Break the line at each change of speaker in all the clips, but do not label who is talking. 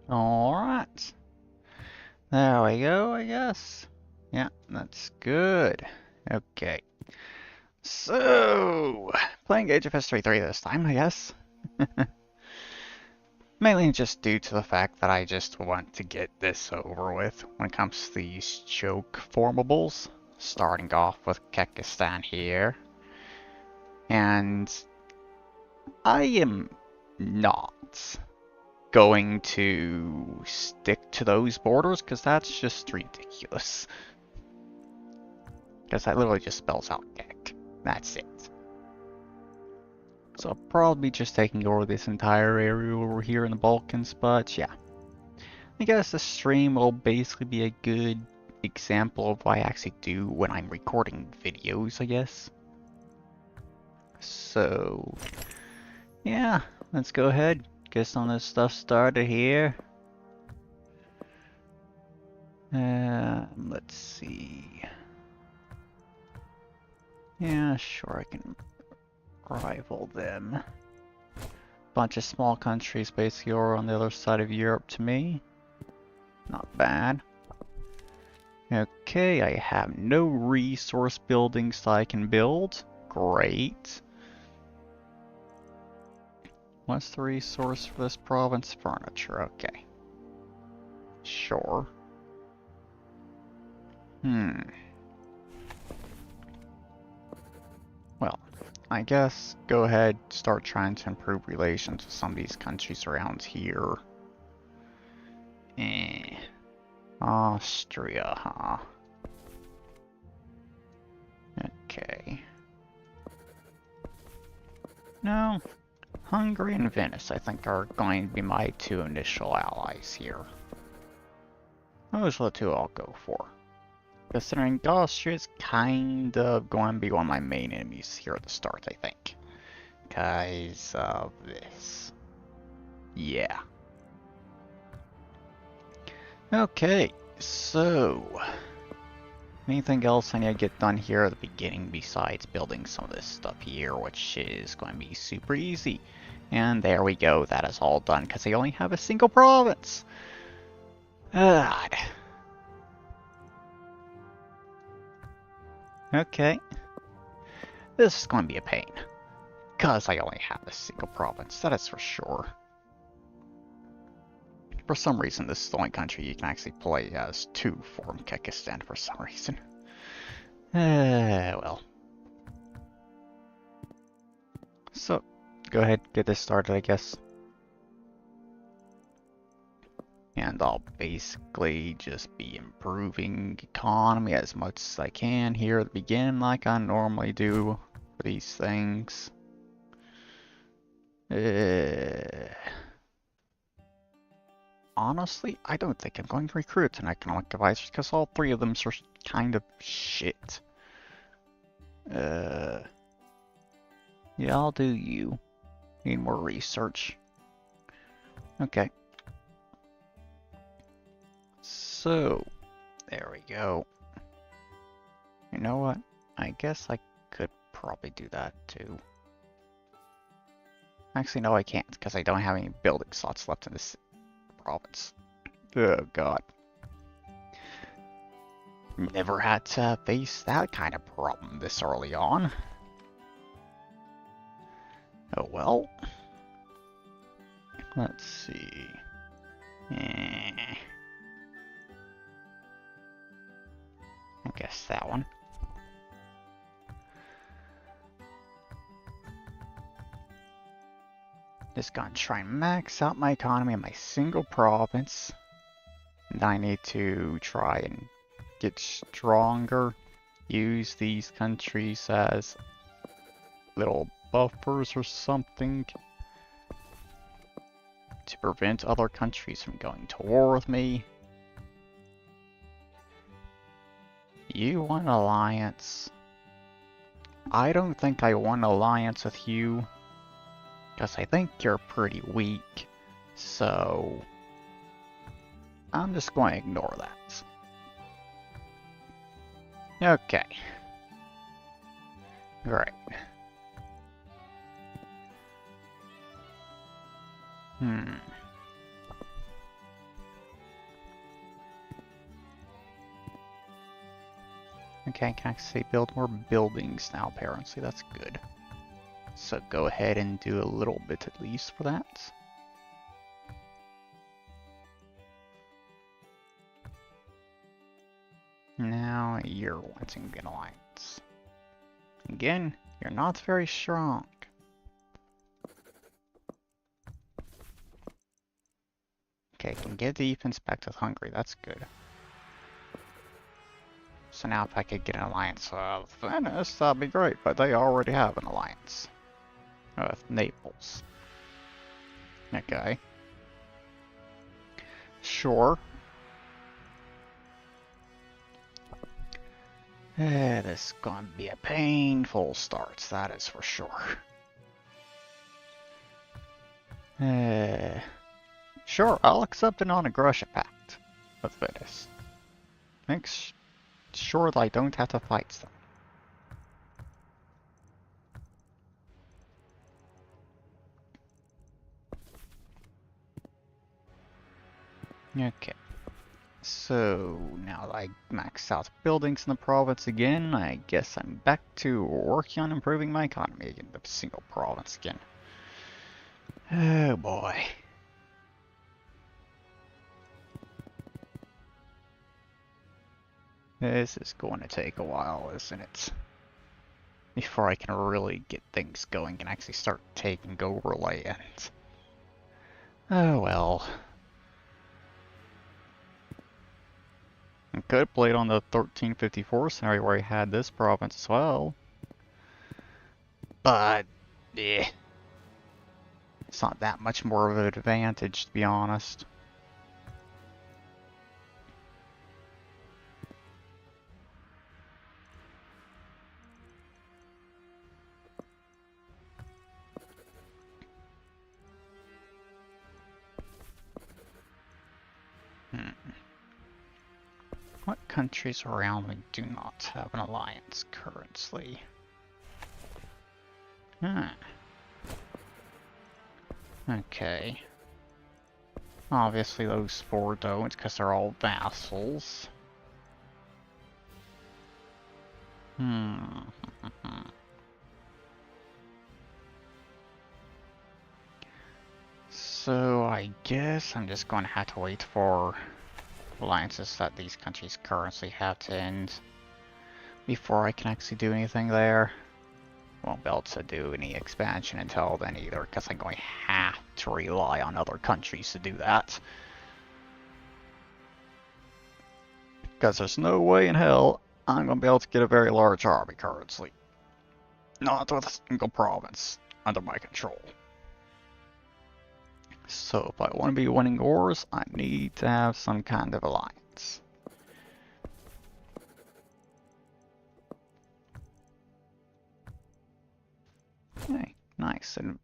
Alright. There we go, I guess. Yeah, that's good. Okay. So, playing Age of History 3 this time, I guess. Mainly just due to the fact that I just want to get this over with when it comes to these choke formables. Starting off with Kekistan here. And I am not going to stick to those borders because that's just ridiculous. Because that literally just spells out Kek. That's it. So I'll probably be just taking over this entire area over here in the Balkans, but yeah. I guess the stream will basically be a good example of what I actually do when I'm recording videos, I guess. So, yeah, let's go ahead, get some of this stuff started here. Let's see. Yeah, sure, I can rival them. Bunch of small countries basically are on the other side of Europe to me. Not bad. Okay, I have no resource buildings that I can build. Great. What's the resource for this province? Furniture, okay. Sure. Well, I guess go ahead, start trying to improve relations with some of these countries around here. Austria, huh? Okay. No, Hungary and Venice, I think, are going to be my two initial allies here. Those are the two I'll go for. Considering Austria is kind of going to be one of my main enemies here at the start, I think. Because of this. Yeah. Okay, so anything else I need to get done here at the beginning besides building some of this stuff here, which is going to be super easy. And there we go, that is all done because I only have a single province. God. Okay. This is going to be a pain. Because I only have a single province, that is for sure. For some reason, this is the only country you can actually play as two from Kekistan for some reason. Well. So, go ahead, get this started, I guess. And I'll basically just be improving economy as much as I can here at the beginning, like I normally do for these things. Honestly, I don't think I'm going to recruit an economic advisor because all three of them are kind of shit. Yeah, I'll do you. Need more research. Okay. So, there we go. You know what? I guess I could probably do that too. Actually, no, I can't because I don't have any building slots left in this province. Oh god. Never had to face that kind of problem this early on. Oh well. Let's see. I guess that one. Just gonna try and max out my economy in my single province. And I need to try and get stronger. Use these countries as little buffers or something to prevent other countries from going to war with me. You want an alliance? I don't think I want an alliance with you, because I think you're pretty weak, so I'm just going to ignore that. Okay. Great. Okay, I can actually build more buildings now, apparently. That's good. So go ahead and do a little bit at least for that. Now you're wanting an alliance. Again, you're not very strong. Okay, can get defense back to Hungary, that's good. So now if I could get an alliance with Venice, that'd be great, but they already have an alliance with Naples. Okay. Sure. This is gonna be a painful start, that is for sure. Sure, I'll accept a non-aggression pact with Venice. Make sure that I don't have to fight them. Okay. So, now that I maxed out buildings in the province again, I guess I'm back to working on improving my economy in the single province again. Oh boy. This is going to take a while, isn't it? Before I can really get things going and actually start taking over land. Oh well. I could have played on the 1354 scenario where I had this province as well. But, yeah. It's not that much more of an advantage, to be honest. What countries around me do not have an alliance currently? Okay. Obviously those four don't, because they're all vassals. So I guess I'm just going to have to wait for alliances that these countries currently have to end before I can actually do anything there. Won't be able to do any expansion until then either, because I'm going to have to rely on other countries to do that. Because there's no way in hell I'm going to be able to get a very large army currently. Not with a single province under my control. So if I want to be winning wars, I need to have some kind of alliance. Okay, nice. And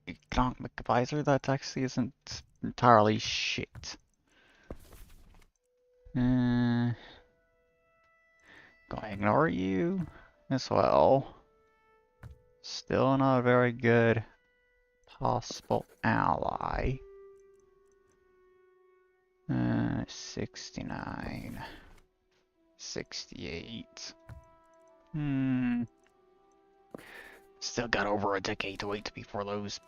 economic advisor, that actually isn't entirely shit. Gonna ignore you as well. Still not a very good possible ally. 69. 68. Still got over a decade to wait before those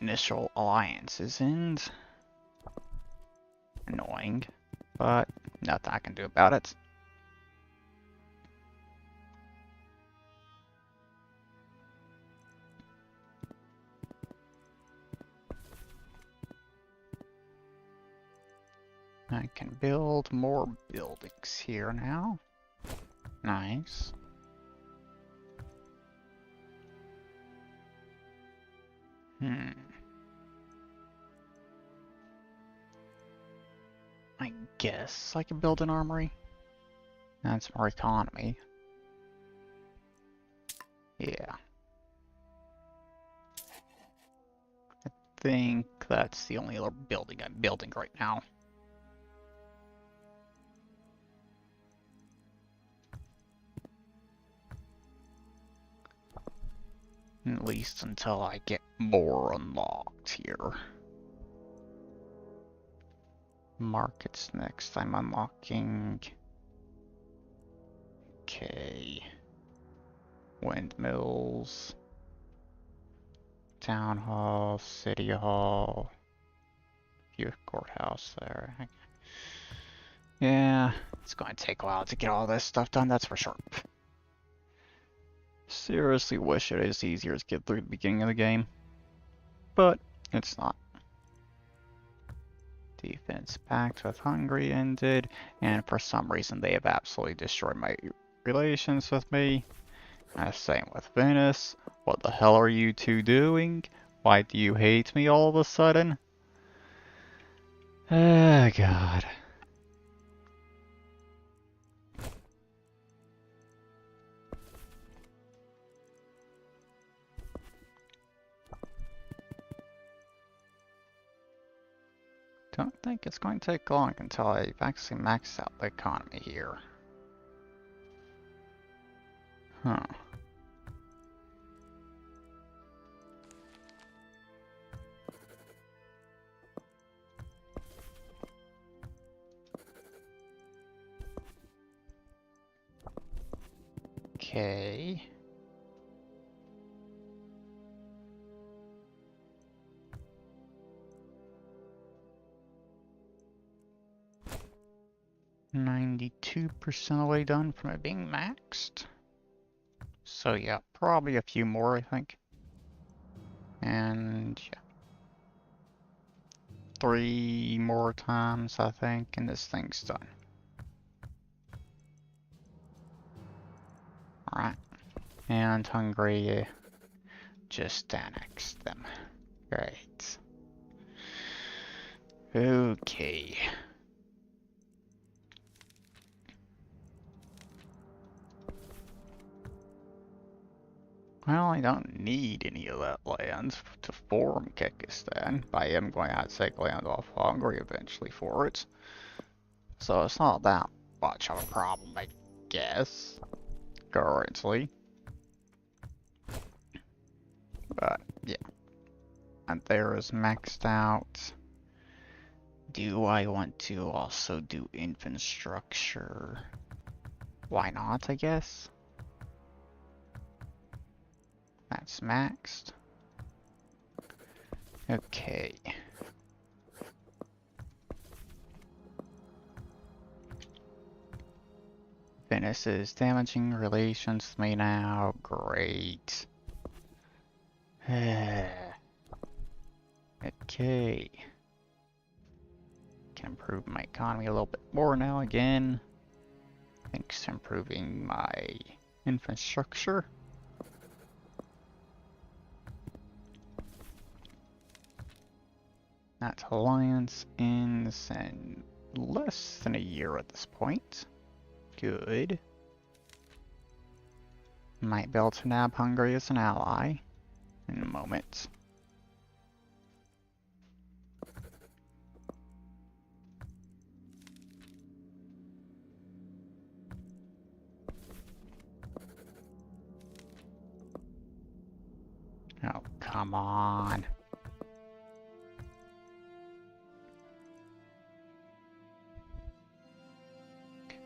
initial alliances end. Annoying, but nothing I can do about it. I can build more buildings here now. Nice. I guess I can build an armory. That's more economy. Yeah. I think that's the only other building I'm building right now. At least until I get more unlocked here. Markets next. I'm unlocking Okay. Windmills. Town hall, city hall. Youth courthouse there. Yeah, it's going to take a while to get all this stuff done, that's for sure. Seriously wish it was easier to get through the beginning of the game. But it's not. Defense pact with Hungary ended, and for some reason they have absolutely destroyed my relations with me. Same with Venice. What the hell are you two doing? Why do you hate me all of a sudden? Oh god. Don't think it's going to take long until I've actually maxed out the economy here. Huh. Okay. $92% of the way done from it being maxed. So yeah, probably a few more, I think. And yeah. 3 more times, I think, and this thing's done. Alright. And Hungary just annexed them. Great. Okay. Well, I don't need any of that land to form Kekistan, but I am going to have to take land off Hungary eventually for it. So it's not that much of a problem, I guess, currently. But, yeah. And there is maxed out. Do I want to also do infrastructure? Why not, I guess? That's maxed. Okay. Venice is damaging relations with me now. Great. Okay. Can improve my economy a little bit more now again. Thanks to improving my infrastructure. That alliance ends in less than a year at this point. Good. Might be able to nab Hungary as an ally in a moment. Oh, come on.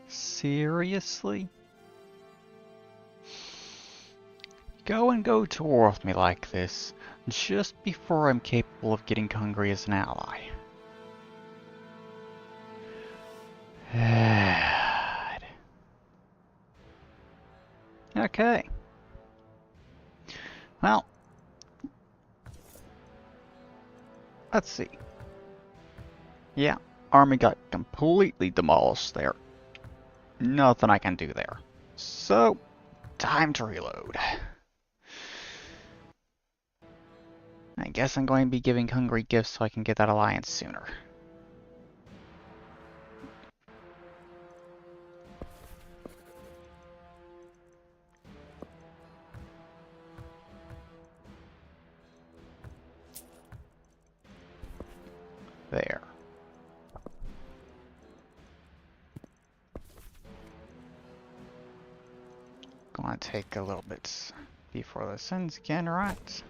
Seriously? Go to war with me like this, just before I'm capable of getting Hungary as an ally. Okay. Well, let's see. Yeah, army got completely demolished there. Nothing I can do there. So, time to reload. I guess I'm going to be giving Hungary gifts so I can get that alliance sooner. There. Gonna take a little bit before this ends again, right?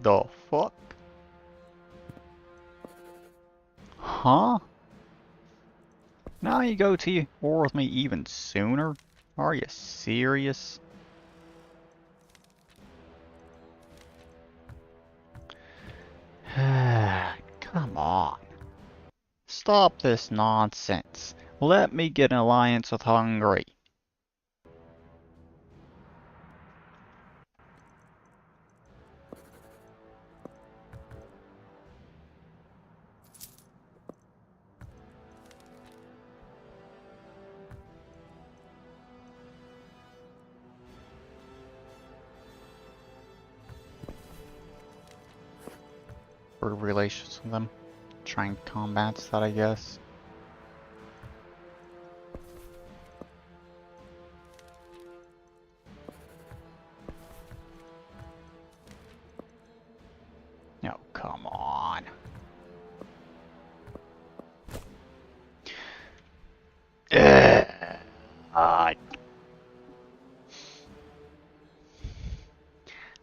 The fuck? Huh? Now you go to war with me even sooner? Are you serious? Come on. Stop this nonsense. Let me get an alliance with Hungary. For relations with them. Trying combats that, I guess. No, come on.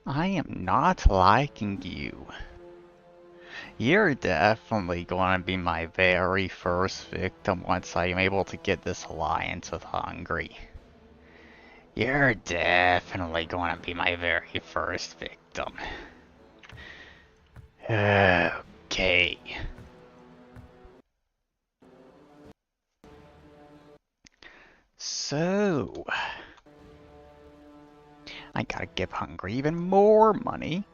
I am not liking you. You're definitely going to be my very first victim once I am able to get this alliance with Hungary. You're definitely going to be my very first victim. Okay. So, I gotta give Hungary even more money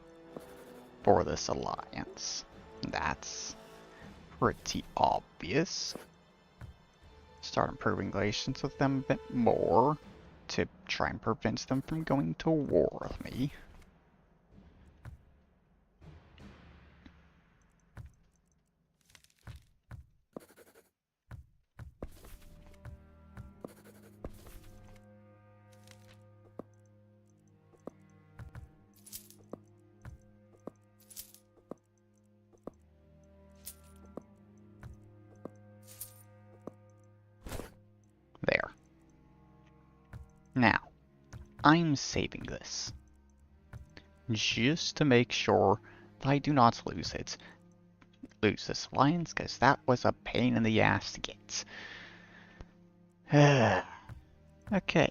for this alliance. That's pretty obvious. Start improving relations with them a bit more to try and prevent them from going to war with me. There. Now, I'm saving this. Just to make sure that I do not lose this alliance, because that was a pain in the ass to get. Okay.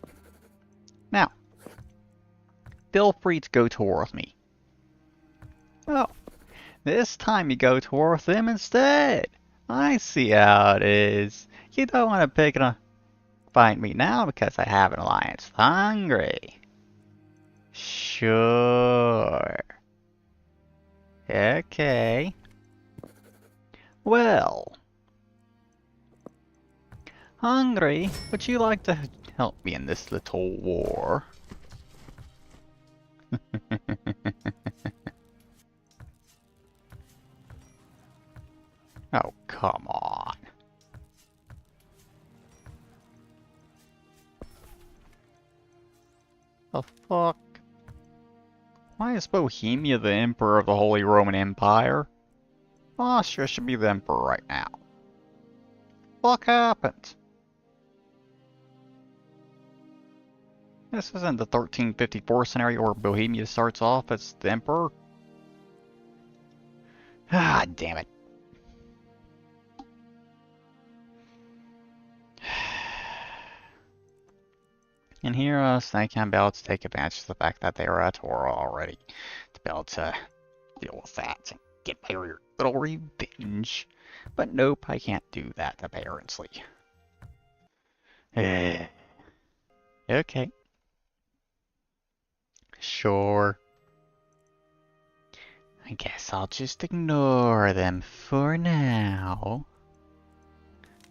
Now, feel free to go to war with me. Oh, this time you go to war with them instead. I see how it is. You don't want to pick a fight me now because I have an alliance with Hungary. Sure. Okay. Well, Hungary, would you like to help me in this little war? Oh, come on. The fuck? Why is Bohemia the Emperor of the Holy Roman Empire? Austria should be the Emperor right now. Fuck happened? This isn't the 1354 scenario where Bohemia starts off as the Emperor. Ah, damn it. And here us thinking I'm about to take advantage of the fact that they were at war already. To be able to deal with that and get my little revenge. But nope, I can't do that apparently. Okay. Sure. I guess I'll just ignore them for now.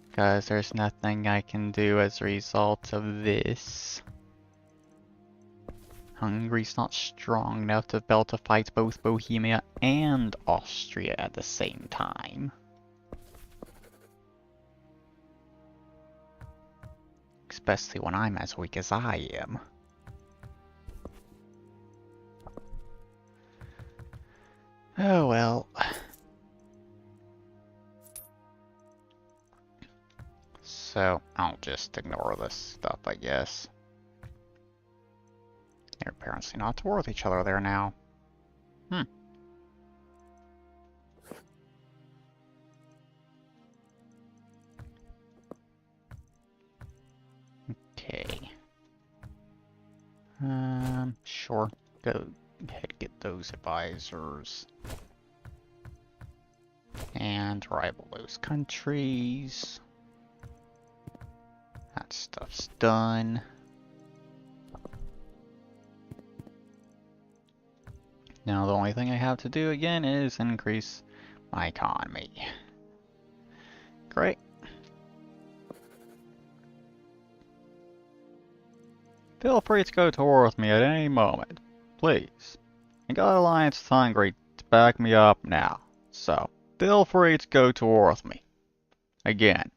Because there's nothing I can do as a result of this. Hungary's not strong enough to be able to fight both Bohemia and Austria at the same time. Especially when I'm as weak as I am. Oh well. So, I'll just ignore this stuff, I guess. They're apparently not at war with each other there now. Sure. Go ahead, get those advisors. And rival those countries. That stuff's done. Now the only thing I have to do again is increase my economy. Great. Feel free to go to war with me at any moment. Please. I got an alliance with Hungary to back me up now. So, feel free to go to war with me. Again.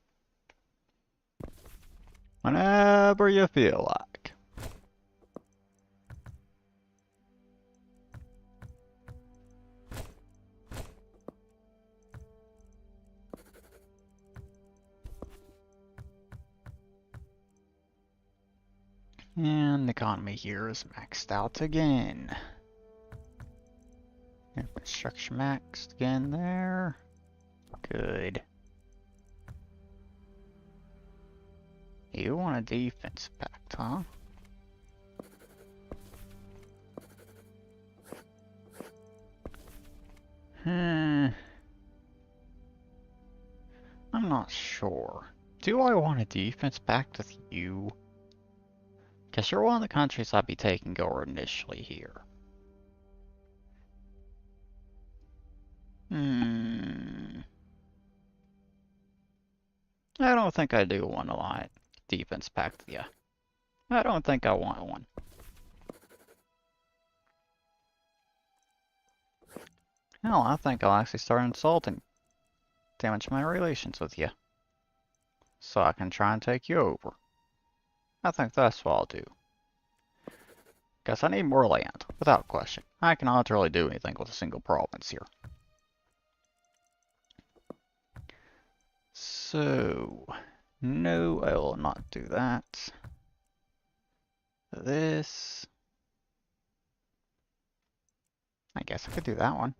Whenever you feel like. And the economy here is maxed out again. Infrastructure maxed again there. Good. You want a defense pact, huh? I'm not sure. Do I want a defense pact with you? Because you're one of the countries I'd be taking over initially here. I don't think I do want a defense pact with you. I don't think I want one. Hell, I think I'll actually start insulting. Damage my relations with you. So I can try and take you over. I think that's what I'll do. Because I need more land, without question. I cannot really do anything with a single province here. So, no, I will not do that. This. I guess I could do that one.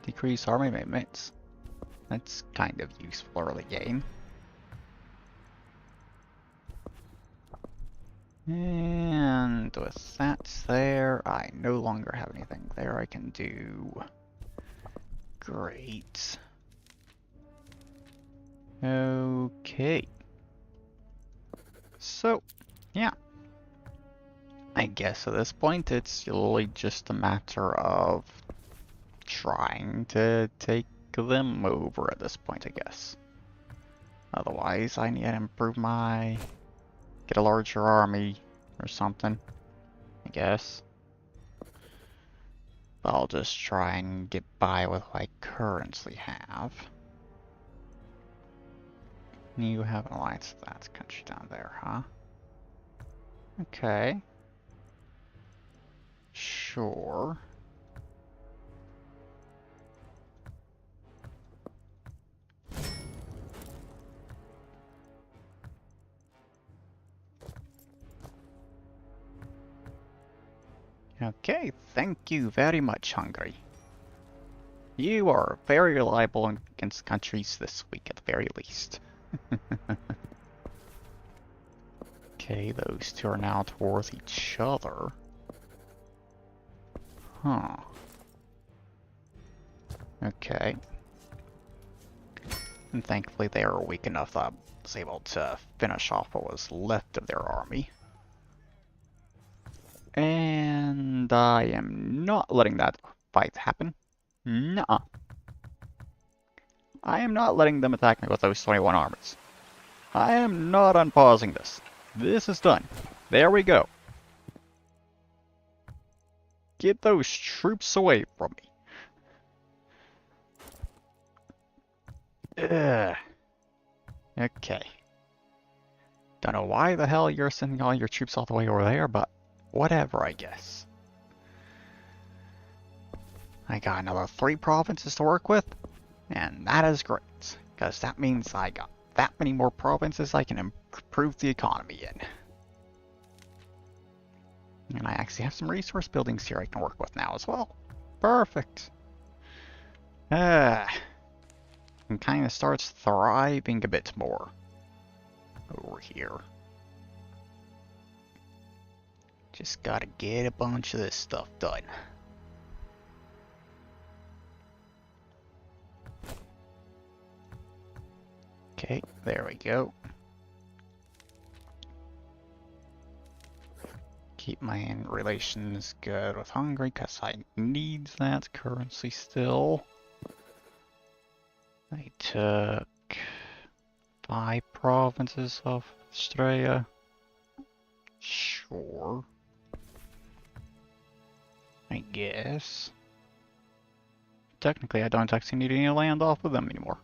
Decrease army maintenance. That's kind of useful early game. And with that there, I no longer have anything there I can do. Great. Okay. So, yeah. I guess at this point it's really just a matter of trying to take them over at this point, I guess. Otherwise, I need to improve my... get a larger army or something, I guess. But I'll just try and get by with what I currently have. You have an alliance with that country down there, huh? Okay. Sure. Okay, thank you very much, Hungary. You are very reliable against countries this week at the very least. Okay, those two are now towards each other. Huh. Okay. And thankfully they are weak enough that I was able to finish off what was left of their army. And I am not letting that fight happen. Nuh-uh. I am not letting them attack me with those 21 armies. I am not unpausing this. This is done. There we go. Get those troops away from me. Ugh. Okay. Don't know why the hell you're sending all your troops all the way over there, but whatever, I guess. I got another 3 provinces to work with, and that is great, because that means I got that many more provinces I can improve the economy in. And I actually have some resource buildings here I can work with now as well. Perfect. And kind of starts thriving a bit more over here. Just gotta get a bunch of this stuff done. Okay, there we go. Keep my relations good with Hungary, because I need that currency still. I took 5 provinces of Australia. Sure. I guess. Technically, I don't actually need any land off of them anymore,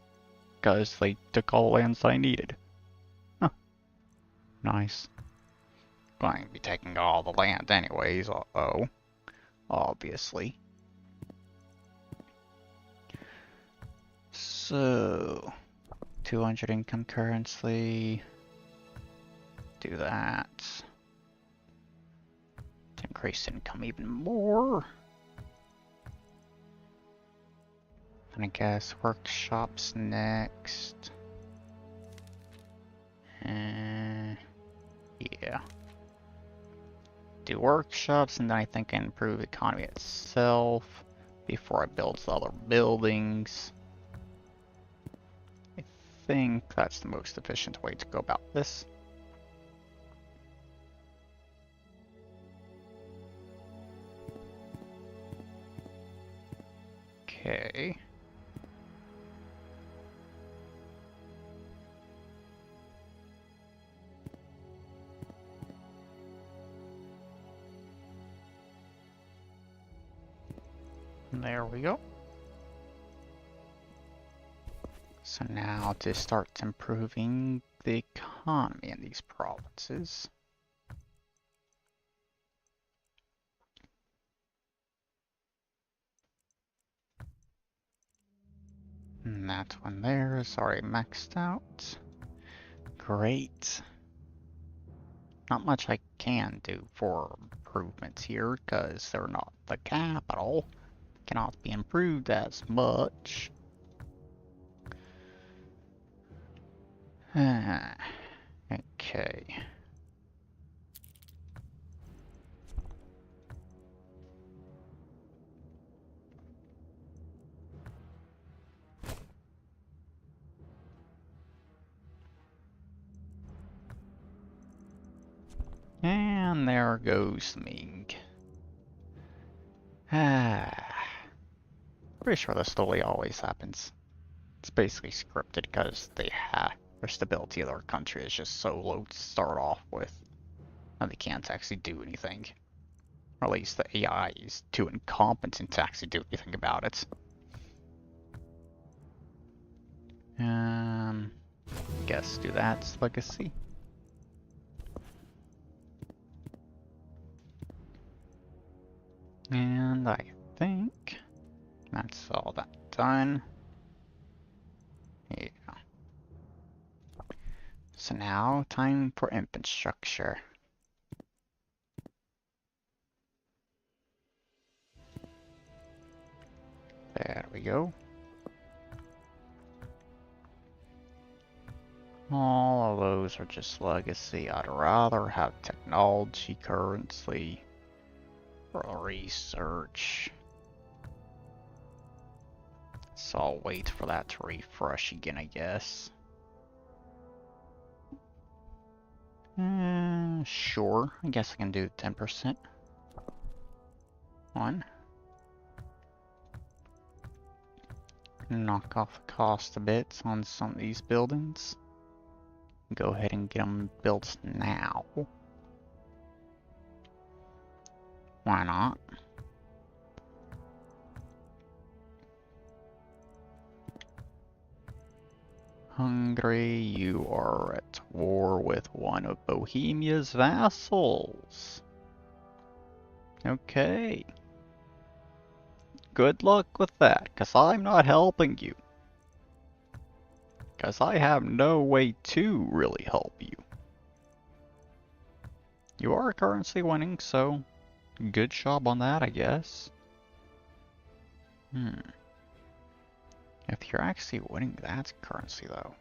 because they took all the lands I needed. Huh. Nice. Going to be taking all the land anyways, uh-oh. Obviously. So, 200 income currency. Do that. To increase income even more. And I guess workshops next. Yeah. Do workshops, and then I think I improve the economy itself before I build other buildings. I think that's the most efficient way to go about this. Okay. There we go. So now to start improving the economy in these provinces. And that one there is already maxed out. Great. Not much I can do for improvements here because they're not the capital. Cannot be improved as much. Okay. And there goes Ming. Pretty sure this totally always happens. It's basically scripted because their stability of their country is just so low to start off with. And they can't actually do anything. Or at least the AI is too incompetent to actually do anything about it. Guess do that legacy. And I think that's all that done. Yeah. So now, time for infrastructure. There we go. All of those are just legacy. I'd rather have technology currency or research. So I'll wait for that to refresh again, I guess. Sure. I guess I can do 10%. One. Knock off the cost a bit on some of these buildings. Go ahead and get them built now. Why not? Hungary, you are at war with one of Bohemia's vassals. Okay. Good luck with that, cause I'm not helping you. Cause I have no way to really help you. You are currently winning, so good job on that, I guess. If you're actually winning that currency, though.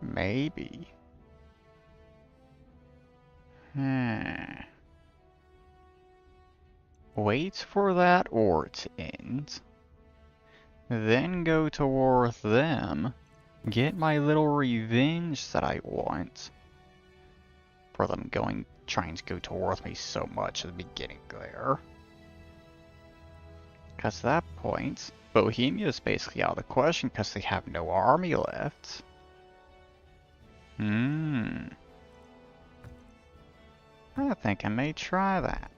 Maybe. Wait for that war to end. Then go to war with them. Get my little revenge that I want. For them trying to go to war with me so much at the beginning there. Because at that point, Bohemia is basically out of the question because they have no army left. I think I may try that.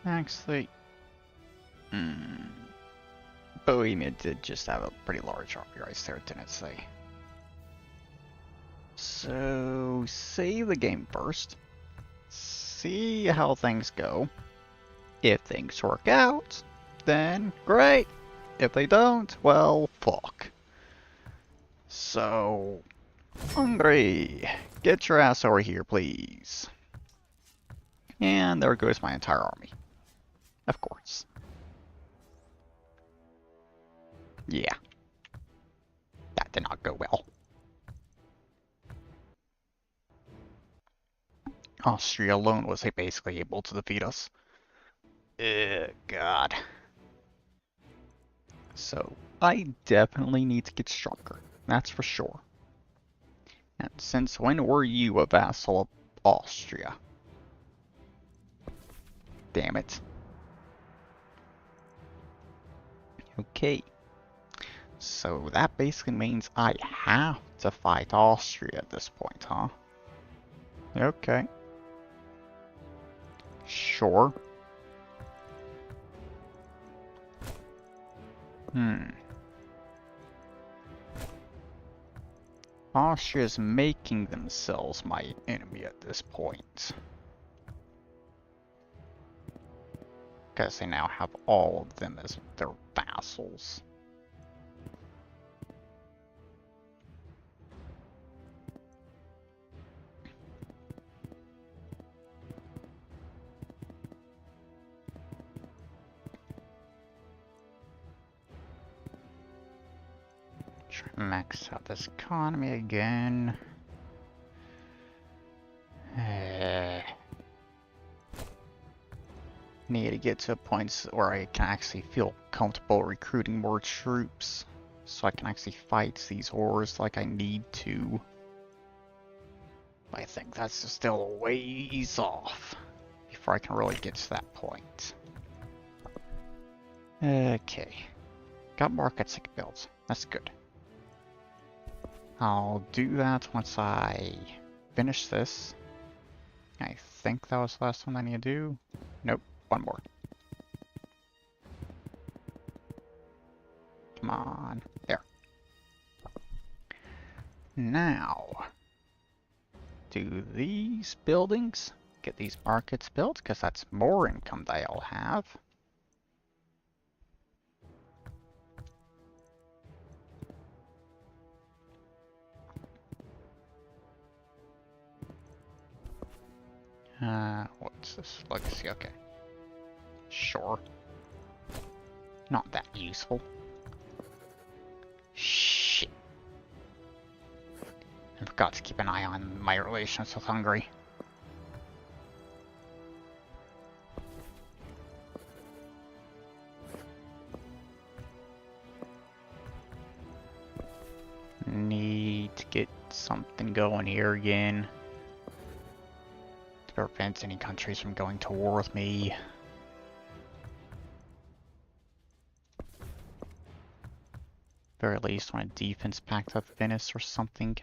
Actually, Bohemia did just have a pretty large army right there, didn't it say? So, save the game first. See how things go. If things work out, then great. If they don't, well, fuck. So, Hungary, get your ass over here, please. And there goes my entire army. Of course. Yeah. That did not go well. Austria alone was basically able to defeat us. God. So, I definitely need to get stronger. That's for sure. And since when were you a vassal of Austria? Damn it. Okay. So that basically means I have to fight Austria at this point, huh? Okay. Sure. Austria's making themselves my enemy at this point. Because they now have all of them as their vassals. Try to max out this economy again. Need to get to a point where I can actually feel comfortable recruiting more troops. So I can actually fight these wars like I need to. I think that's still a ways off before I can really get to that point. Okay. Got markets I can build. That's good. I'll do that once I finish this. I think that was the last one I need to do. Nope, one more. Come on. There. Now, do these buildings, get these markets built, because that's more income they'll have. What's this? Legacy, okay. Sure. Not that useful. Shit. I forgot to keep an eye on my relations with Hungary. Need to get something going here again. To prevent any countries from going to war with me. Very least on a defense pact with Venice or something.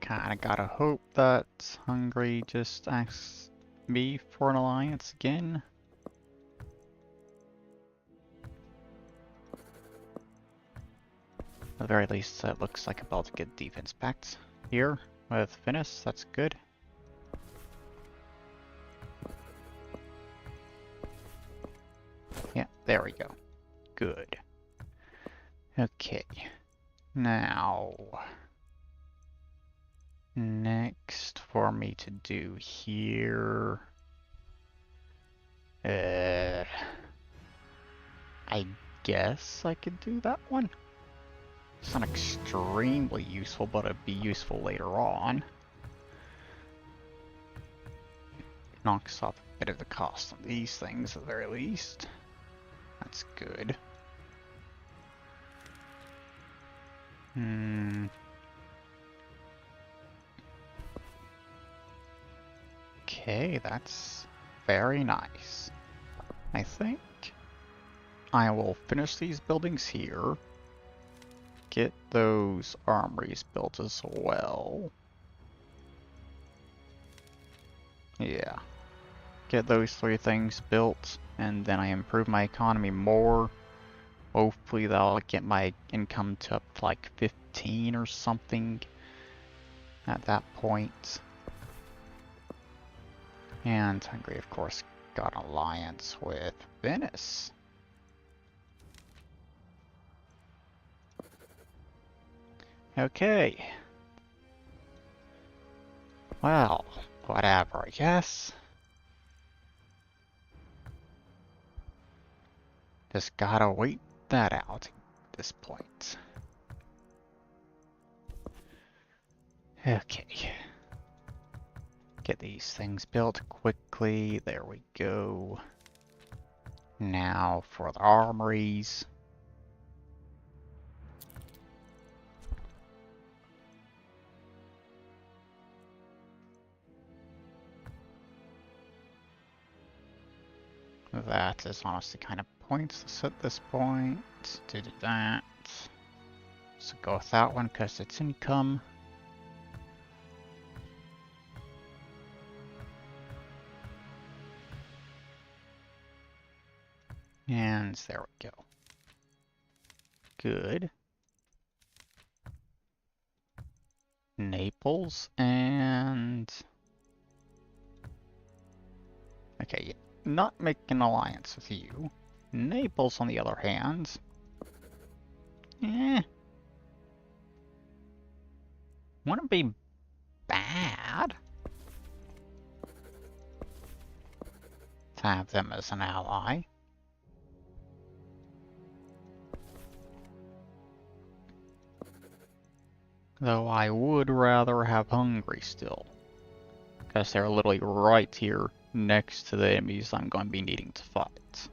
Kinda gotta hope that Hungary just asks me for an alliance again. At the very least, it looks like I'm about to get defense pact here with Venice. That's good. Yeah, there we go. Good. Okay. Now, next for me to do here, I guess I could do that one. It's not extremely useful, but it'd be useful later on. Knocks off a bit of the cost on these things at the very least. That's good. Okay, that's very nice. I think I will finish these buildings here. Get those armories built as well. Yeah. Get those 3 things built, and then I improve my economy more. Hopefully that'll get my income to up to like 15 or something at that point. And Hungary, of course, got an alliance with Venice. Okay. Well, whatever, I guess. Just gotta wait that out at this point. Okay. Get these things built quickly. There we go. Now for the armories. That is honestly kind of pointless at this point to do that. So go with that one because it's income. And there we go. Good. Naples and... Okay, yeah. Not make an alliance with you. Naples, on the other hand... Wouldn't be bad to have them as an ally. Though I would rather have Hungary still. Because they're literally right here next to the enemies I'm going to be needing to fight.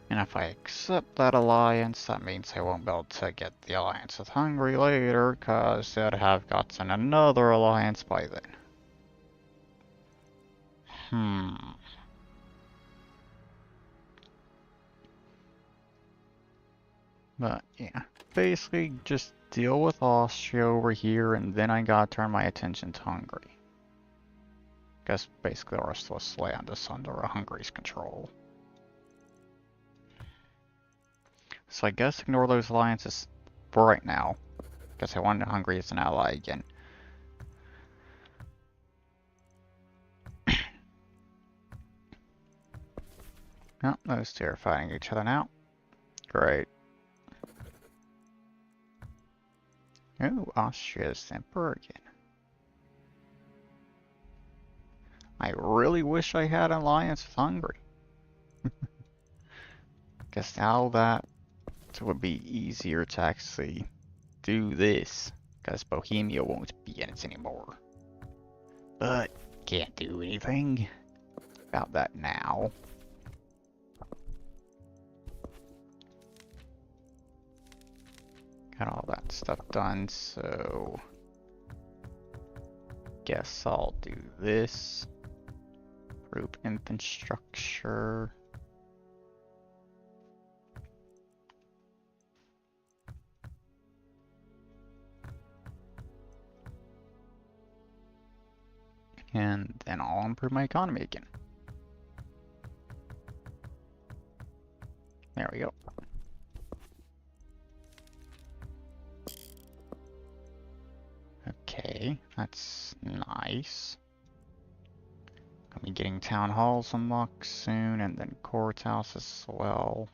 And if I accept that alliance, that means I won't be able to get the alliance with Hungary later, because I'd have gotten another alliance by then. But yeah, basically just deal with Austria over here, and then I gotta turn my attention to Hungary. Because basically the rest of this land is under Hungary's control. So I guess ignore those alliances for right now, because I wanted Hungary as an ally again. Oh, those two are fighting each other now. Great. Oh, Austria's emperor again. I really wish I had an alliance with Hungary. Guess now that it would be easier to actually do this, because Bohemia won't be in it anymore. But can't do anything about that now. Got all that stuff done, so guess I'll do this. Group infrastructure. And then I'll improve my economy again. There we go. Okay, that's nice. I'll be getting town halls unlocked soon, and then courthouses as well.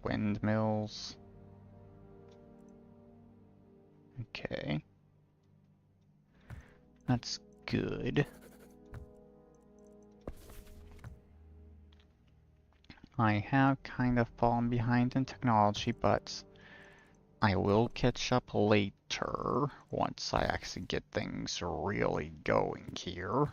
Windmills. Okay. That's good. I have kind of fallen behind in technology, but I will catch up later once I actually get things really going here.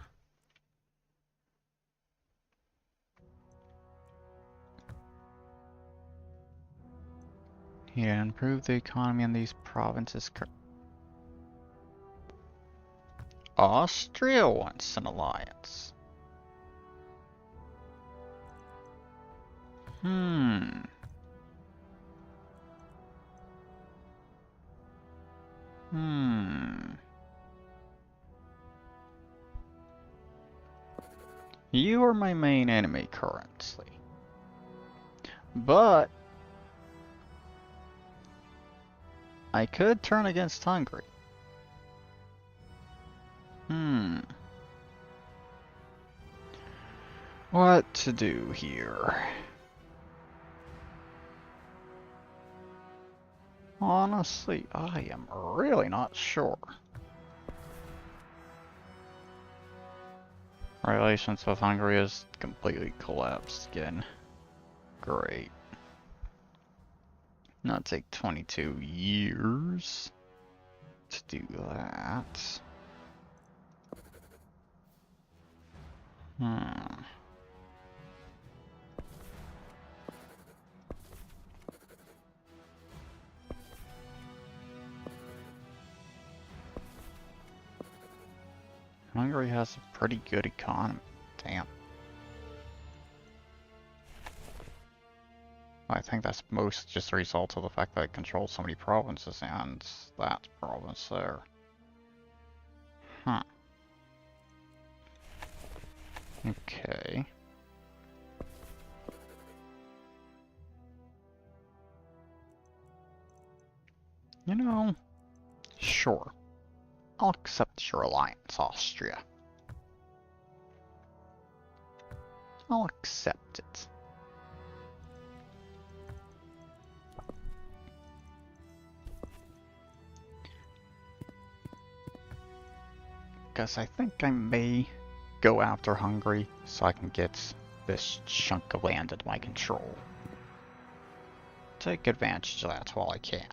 Yeah, improve the economy in these provinces. Austria wants an alliance. Hmm. You are my main enemy currently. But I could turn against Hungary. What to do here? Honestly, I am really not sure. Relations with Hungary has completely collapsed again. Great. That'll take 22 years to do that. Hungary has a pretty good economy. Damn. I think that's most just a result of the fact that it controls so many provinces and that province there. Huh. Okay. You know, sure. I'll accept your alliance, Austria. I'll accept it. Because I think I may go after Hungary so I can get this chunk of land into my control. Take advantage of that while I can.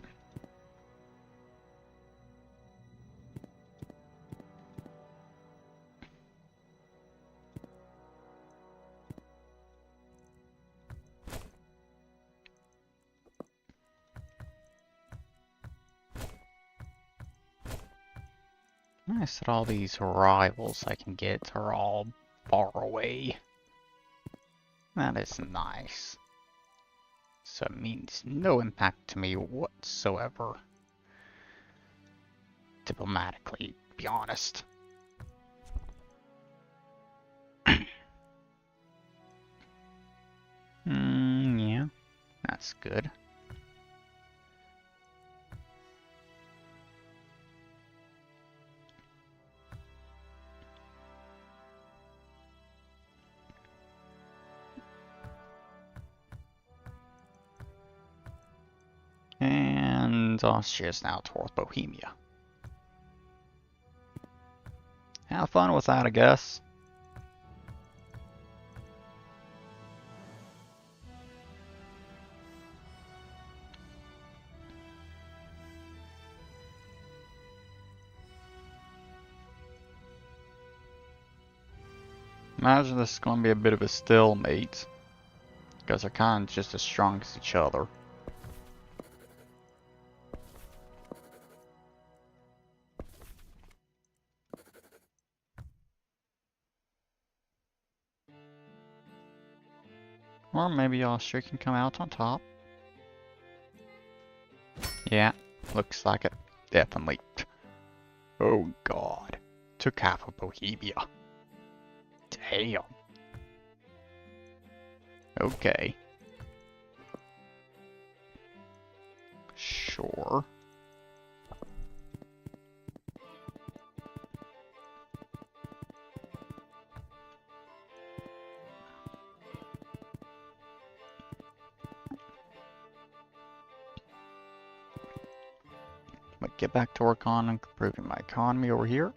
Nice that all these rivals I can get are all far away. That is nice. So it means no impact to me whatsoever. Diplomatically, to be honest. Yeah, that's good. And Austria is now towards Bohemia. Have fun with that, I guess. Imagine this is going to be a bit of a stalemate, because they're kind of just as strong as each other. Or maybe Austria can come out on top. Yeah, looks like it. Definitely. Oh god. Took half of Bohemia. Damn. Okay. Sure. But get back to work on improving my economy over here.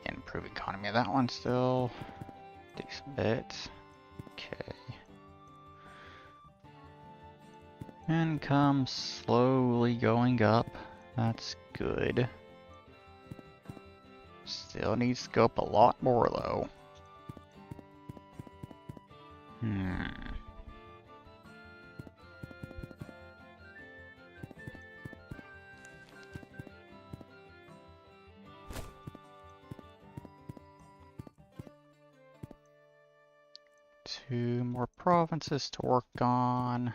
Improve economy of that one still. Decent bit. Okay. Income slowly going up. That's good. Still needs to go up a lot more though. Two more provinces to work on.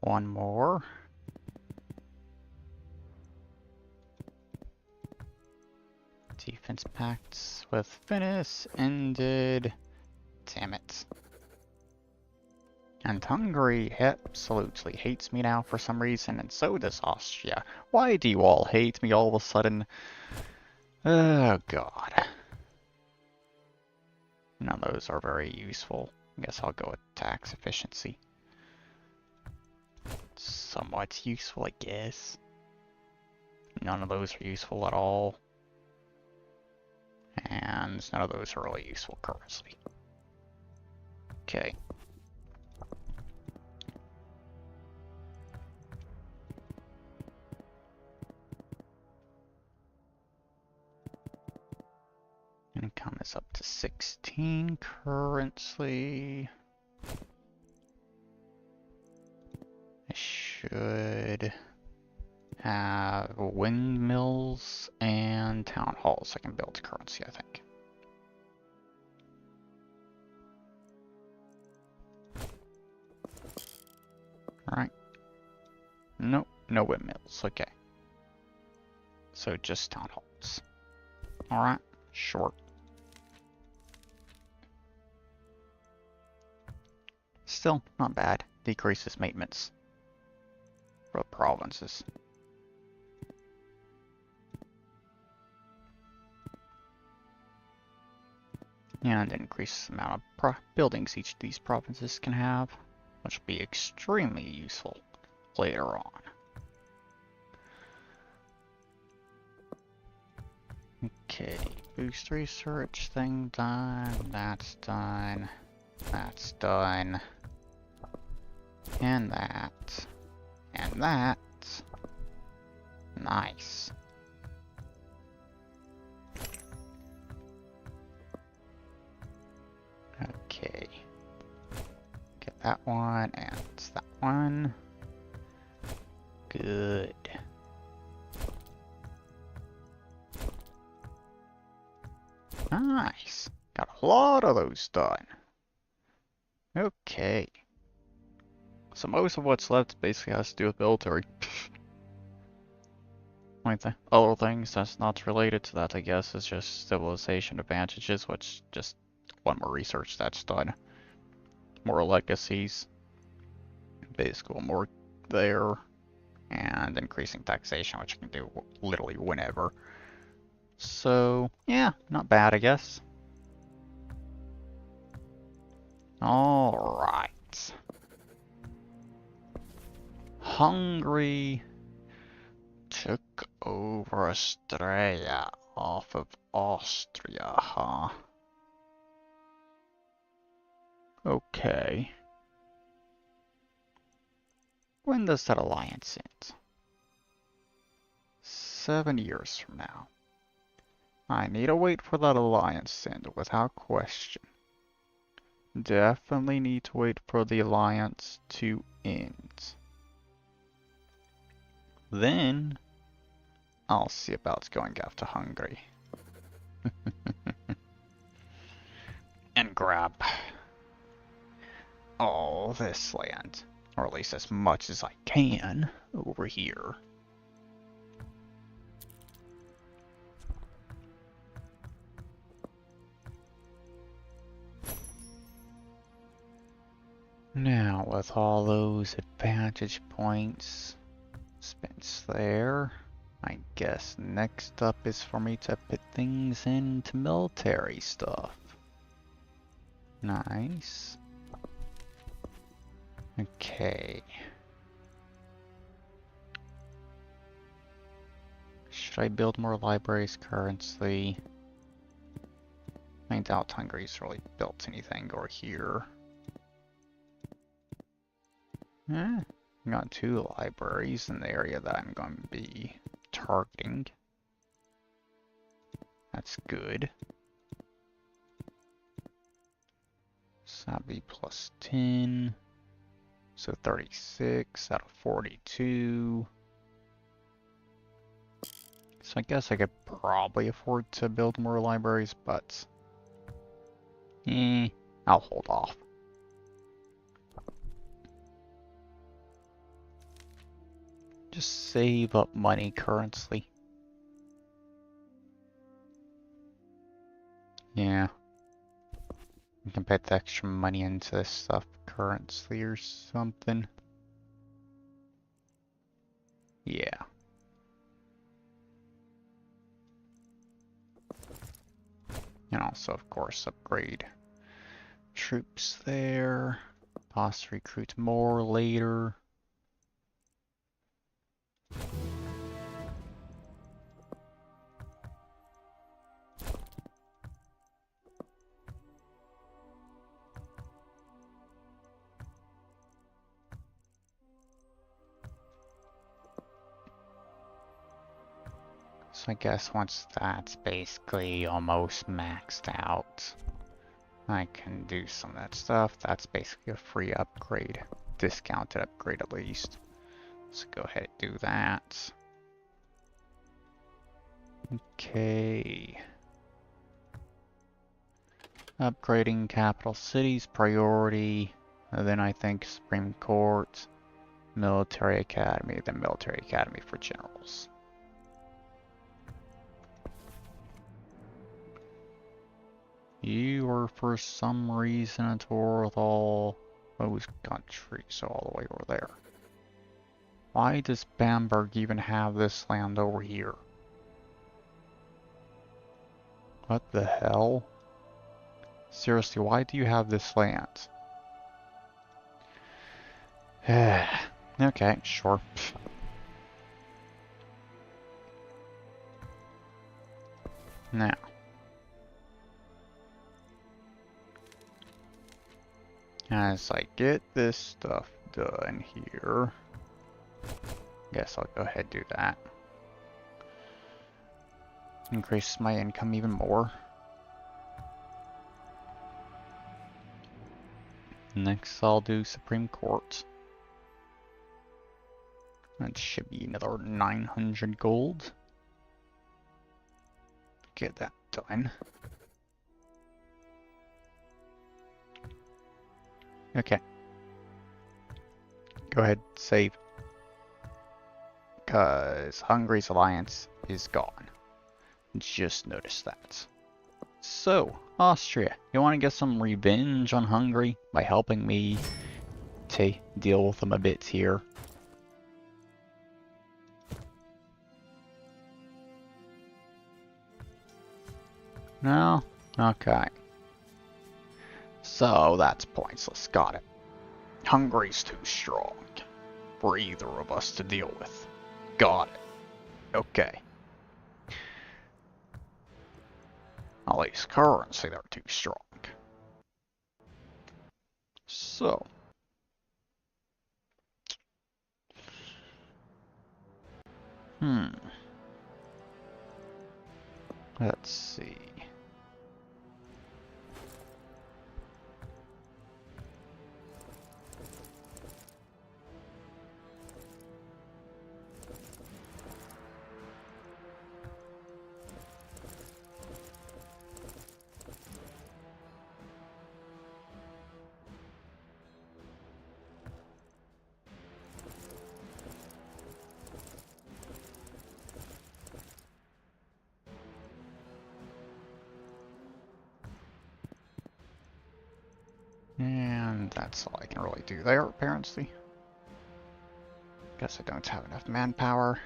One more. Defense pacts with Venice ended. Damn it. And Hungary absolutely hates me now for some reason, and so does Austria. Why do you all hate me all of a sudden? Oh god. None of those are very useful. I guess I'll go with tax efficiency. Somewhat useful, I guess. None of those are useful at all. And none of those are really useful currently. Okay. Income is up to 16 currently. I should have windmills and town halls I can build currency, I think. Alright. Nope, no windmills, okay. So just town halls. Alright, sure. Still, not bad. Decreases maintenance for the provinces. And increases the amount of buildings each of these provinces can have, which will be extremely useful later on. Okay, boost research thing done, that's done, that's done, and that, and that. Nice. Okay. Get that one, and that one. Good. Nice. Got a lot of those done. Okay. So most of what's left basically has to do with military. Like the other things that's not related to that, I guess, is just civilization advantages, which just one more research that's done. More legacies. Basically more there. And increasing taxation, which I can do literally whenever. So, yeah, not bad, I guess. Alright. Hungary took over Australia off of Austria, huh? Okay. When does that alliance end? 7 years from now. I need to wait for that alliance to end without question. Definitely need to wait for the alliance to end. Then, I'll see about going after Hungary. And grab all this land. Or at least as much as I can over here. Now, with all those advantage points spent there, I guess next up is for me to put things into military stuff. Nice. Okay. Should I build more libraries currently? I doubt Hungary's really built anything over here. Eh, got 2 libraries in the area that I'm going to be targeting. That's good. So that'd be plus 10. So 36 out of 42. So I guess I could probably afford to build more libraries, but I'll hold off. Just save up money currently. Yeah. You can put the extra money into this stuff currently or something. Yeah. And also, of course, upgrade troops there. Possibly recruit more later. So I guess once that's basically almost maxed out, I can do some of that stuff. That's basically a free upgrade. Discounted upgrade at least. So go ahead and do that. Okay. Upgrading capital cities, priority. And then I think Supreme Court, Military Academy, then Military Academy for generals. You are for some reason at war with all those countries, so all the way over there. Why does Bamberg even have this land over here? What the hell? Seriously, why do you have this land? Okay, sure. Now. As I get this stuff done here, guess I'll go ahead and do that. Increase my income even more. Next I'll do Supreme Court. That should be another 900 gold. Get that done. Okay. Go ahead, save. Because Hungary's alliance is gone. Just noticed that. So, Austria, you want to get some revenge on Hungary by helping me to deal with them a bit here? No? Okay. So, that's pointless. Got it. Hungary's too strong for either of us to deal with. Got it. Okay. At least currency, they're too strong. So. Let's see. And that's all I can really do there, apparently. Guess I don't have enough manpower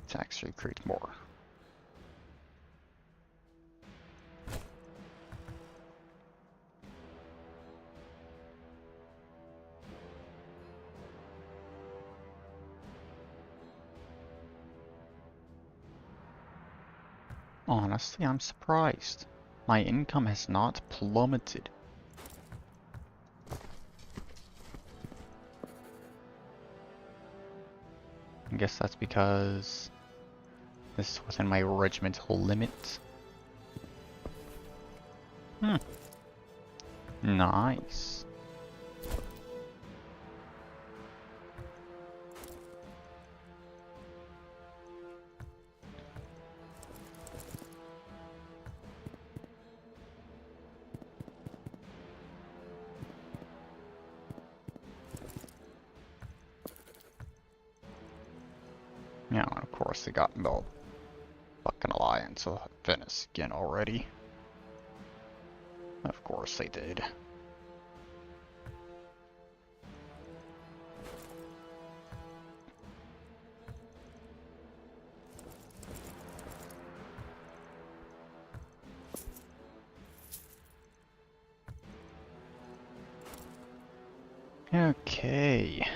to actually recruit more. Honestly, I'm surprised. My income has not plummeted. I guess that's because this is within my regimental limit. Nice. Yeah, and of course they got the fucking alliance of Venice again already. Of course they did. Okay.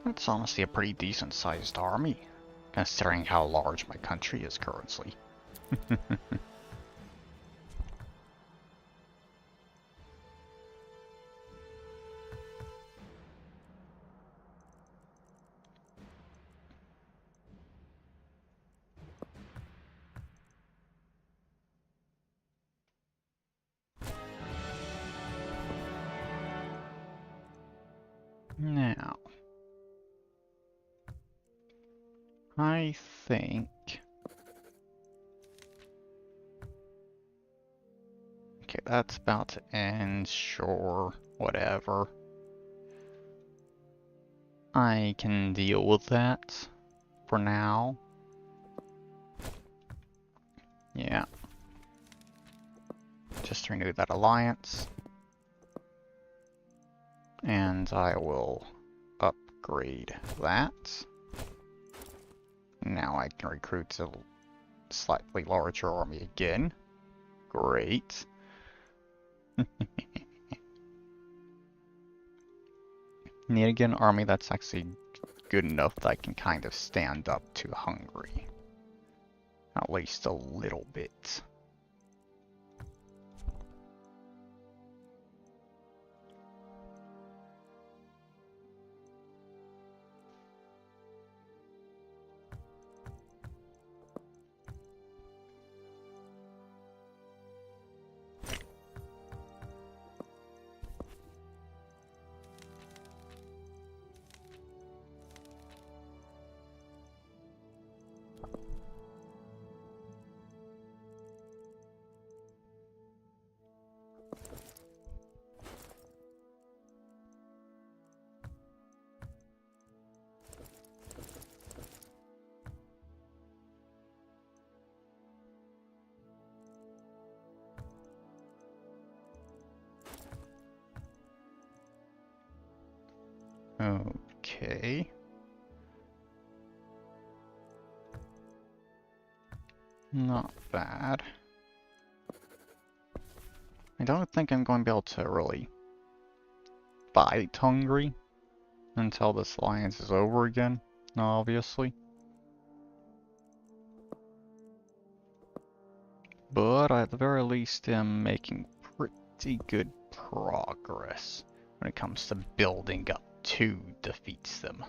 That's honestly a pretty decent sized army, considering how large my country is currently. Now, I think... Okay, that's about to end, sure, whatever. I can deal with that for now. Yeah. Just renew that alliance. And I will upgrade that. Now I can recruit a slightly larger army again. Great. Need to get an army that's actually good enough that I can kind of stand up to Hungary. At least a little bit. Okay. Not bad. I don't think I'm going to be able to really fight Hungary until this alliance is over again, obviously. But I at the very least am making pretty good progress when it comes to building up to defeat them.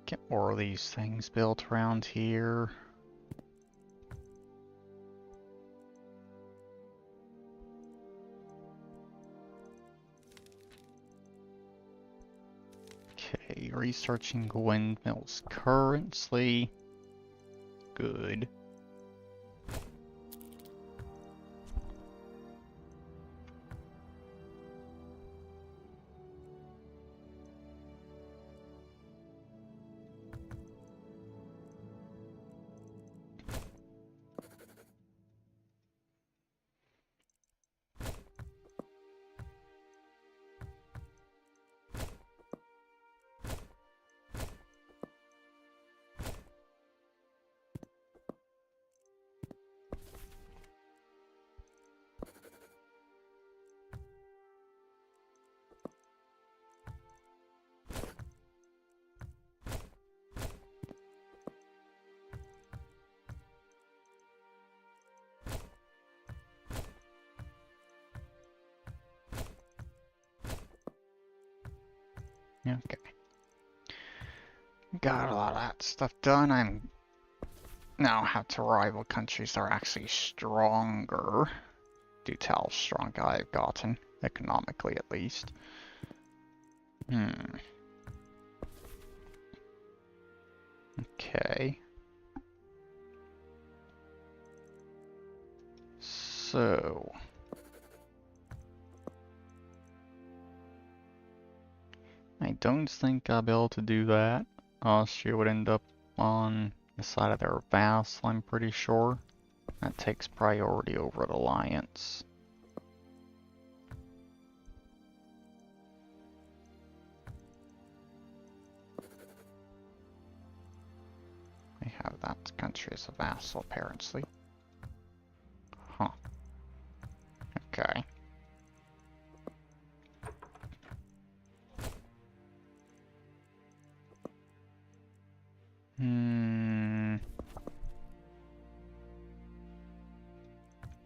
Get more of these things built around here. Okay, researching windmills currently. Good. Okay. Got a lot of that stuff done. I'm now have to rival countries that are actually stronger due to how strong I've gotten, economically at least. Okay. So... I don't think I'll be able to do that. Austria would end up on the side of their vassal, I'm pretty sure. That takes priority over the alliance. I have that country as a vassal, apparently. Huh. Okay.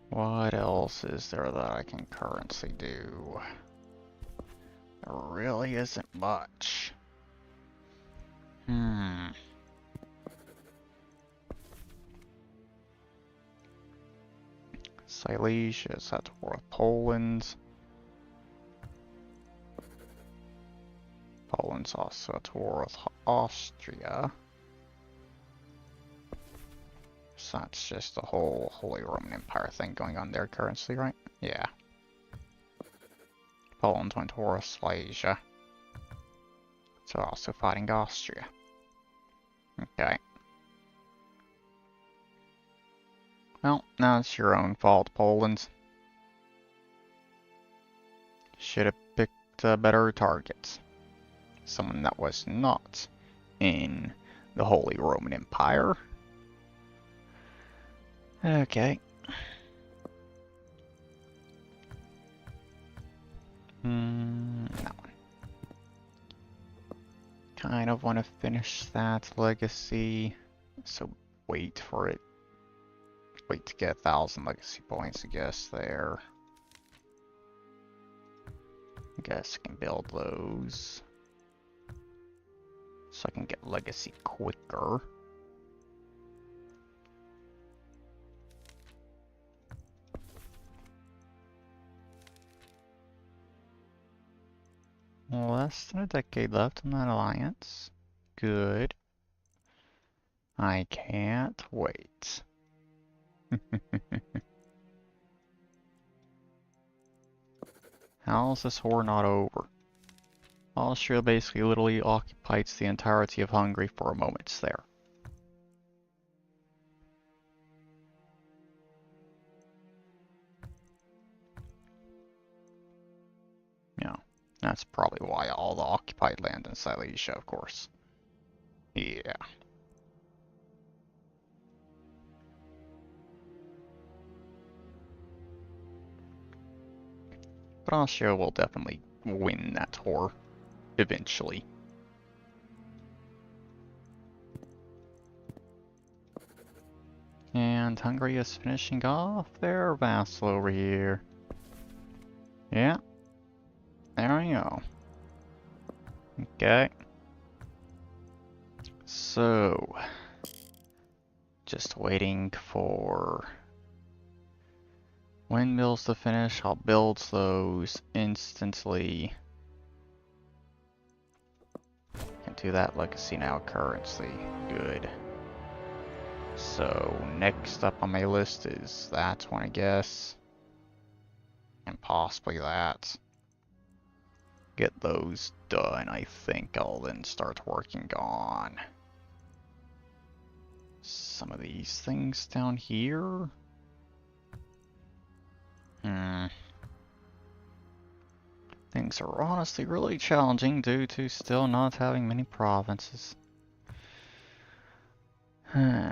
What else is there that I can currently do? There really isn't much. Silesia is at war with Poland. Poland's also at war with Austria. So that's just the whole Holy Roman Empire thing going on there currently, right? Yeah. Poland went to war with Silesia. So also fighting Austria. Okay. Well, now it's your own fault, Poland. Should have picked better targets. Someone that was not in the Holy Roman Empire. Okay. That one. Kind of want to finish that legacy, so wait for it. Wait to get 1,000 legacy points, I guess, there. I guess I can build those. So I can get legacy quicker. Less than a decade left in that alliance. Good. I can't wait. How is this war not over? Austria basically literally occupies the entirety of Hungary for a moment there. Yeah, that's probably why all the occupied land in Silesia, of course. Yeah. But Austria will definitely win that war eventually. And Hungary is finishing off their vassal over here. Yeah. There we go. Okay. So, just waiting for windmills to finish. I'll build those instantly. Can do that legacy now currency. Good. So next up on my list is that one, I guess. And possibly that. Get those done. I think I'll then start working on some of these things down here. Things are honestly really challenging due to still not having many provinces. Okay.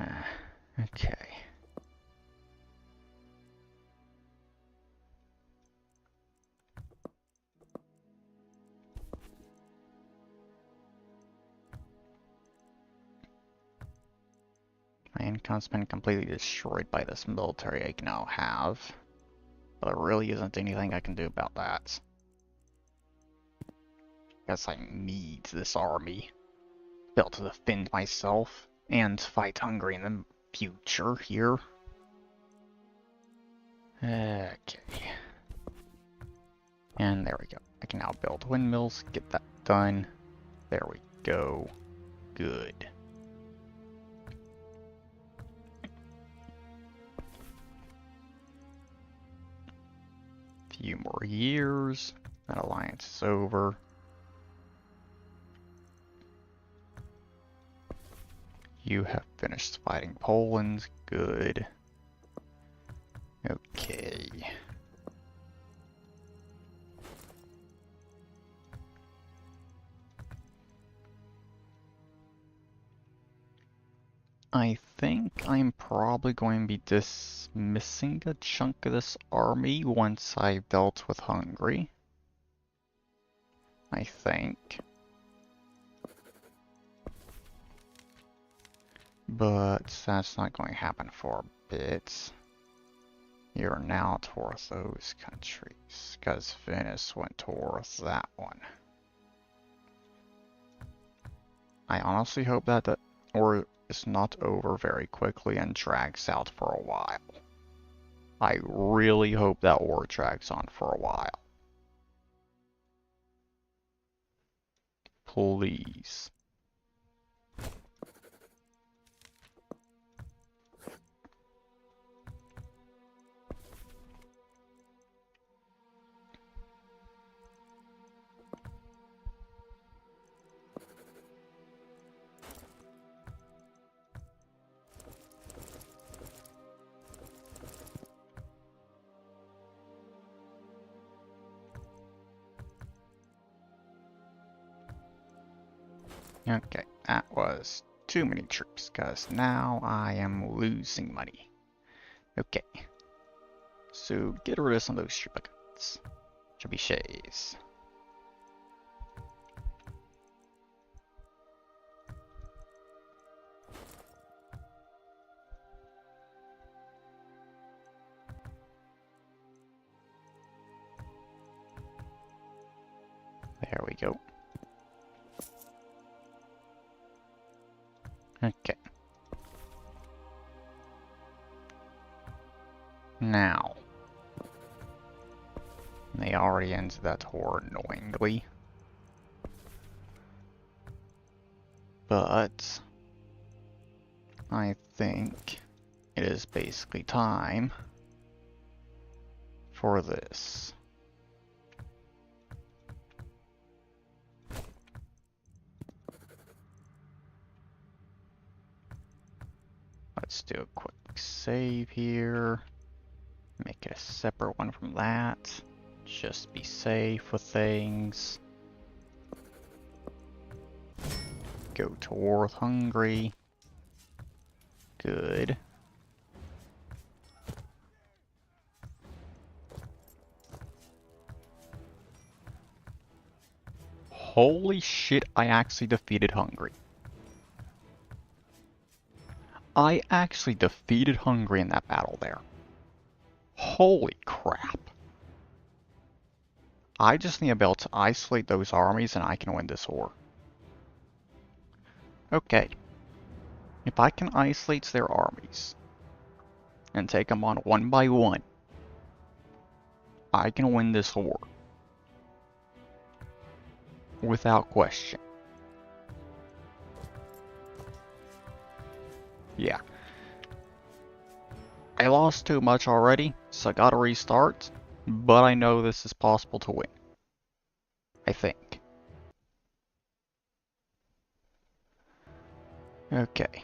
My income's been completely destroyed by this military I now have. But there really isn't anything I can do about that. Guess I need this army. Built to defend myself and fight Hungary in the future here. Okay. And there we go. I can now build windmills, get that done. There we go. Good. Few more years. That alliance is over. You have finished fighting Poland. Good. Okay. I think I'm probably going to be dismissing a chunk of this army once I've dealt with Hungary. I think. But that's not going to happen for a bit. You're now towards those countries, because Venice went towards that one. I honestly hope that the war is not over very quickly and drags out for a while. I really hope that war drags on for a while. Please. Okay, that was too many troops, because now I am losing money. Okay. So get rid of some of those trebuchets. Trebuchets. There we go. Okay. Now. They already ended that war annoyingly. But I think it is basically time for this. Let's do a quick save here. Make it a separate one from that. Just be safe with things. Go to war with Hungary. Good. Holy shit, I actually defeated Hungary. I actually defeated Hungary in that battle there. Holy crap. I just need to be able to isolate those armies and I can win this war. Okay. If I can isolate their armies and take them on one by one, I can win this war. Without question. Yeah. I lost too much already, so I gotta restart, but I know this is possible to win. I think. Okay.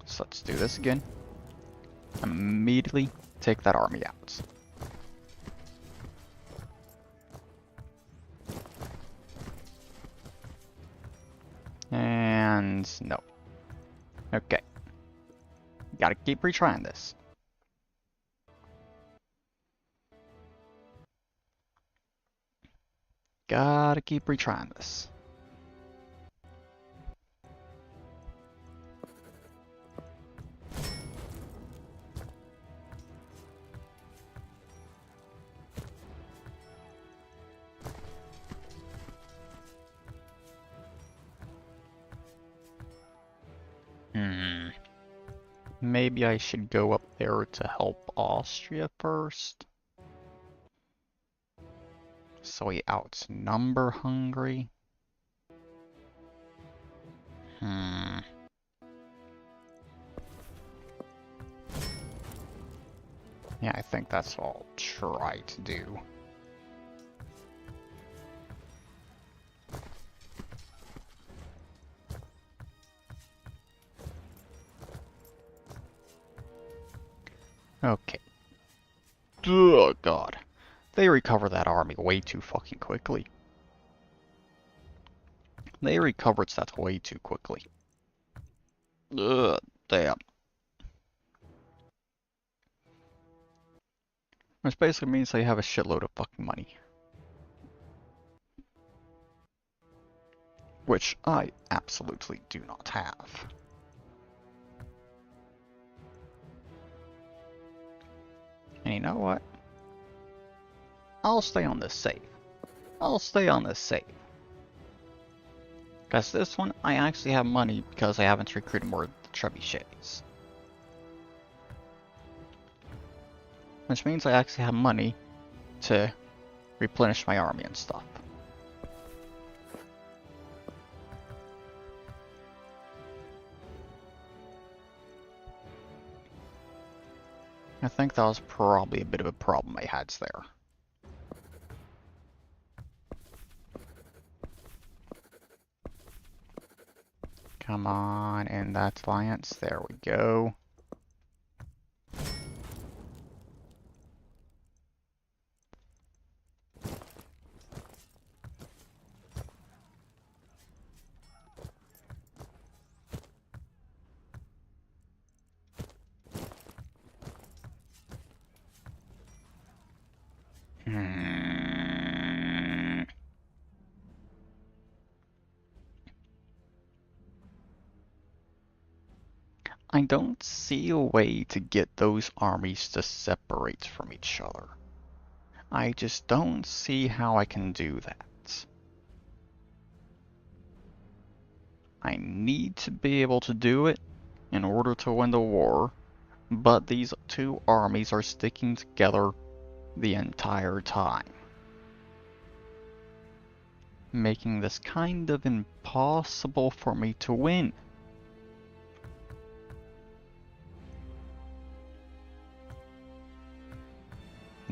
So let's do this again. Immediately take that army out. And no. Okay. Gotta keep retrying this. Gotta keep retrying this. Hmm. Maybe I should go up there to help Austria first. So we outnumber Hungary. Hmm. Yeah, I think that's what I'll try to do. Okay. Oh god. They recover that army way too fucking quickly. They recovered that way too quickly. Ugh, damn. Which basically means they have a shitload of fucking money. Which I absolutely do not have. And you know what? I'll stay on this save. I'll stay on this save. Because this one, I actually have money because I haven't recruited more trebuchets. Which means I actually have money to replenish my army and stuff. I think that was probably a bit of a problem I had there. Come on, in that alliance. There we go. I don't see a way to get those armies to separate from each other. I just don't see how I can do that. I need to be able to do it in order to win the war, but these two armies are sticking together the entire time, making this kind of impossible for me to win.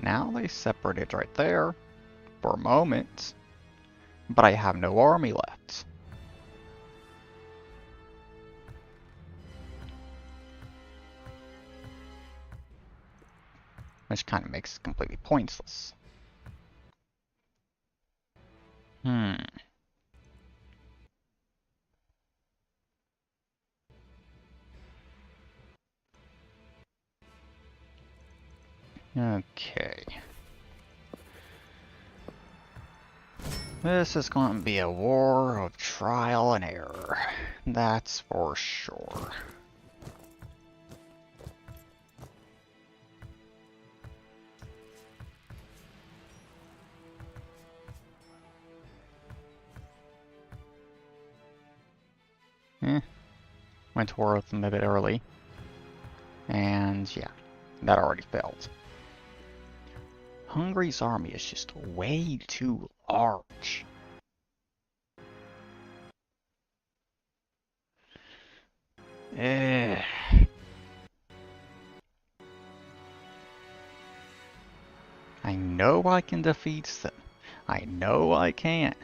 Now they separated right there for a moment, but I have no army left. Which kind of makes it completely pointless. Okay. This is going to be a war of trial and error. That's for sure. Went to war with them a bit early. And yeah, that already failed. Hungary's army is just way too large. I know I can defeat them. I know I can.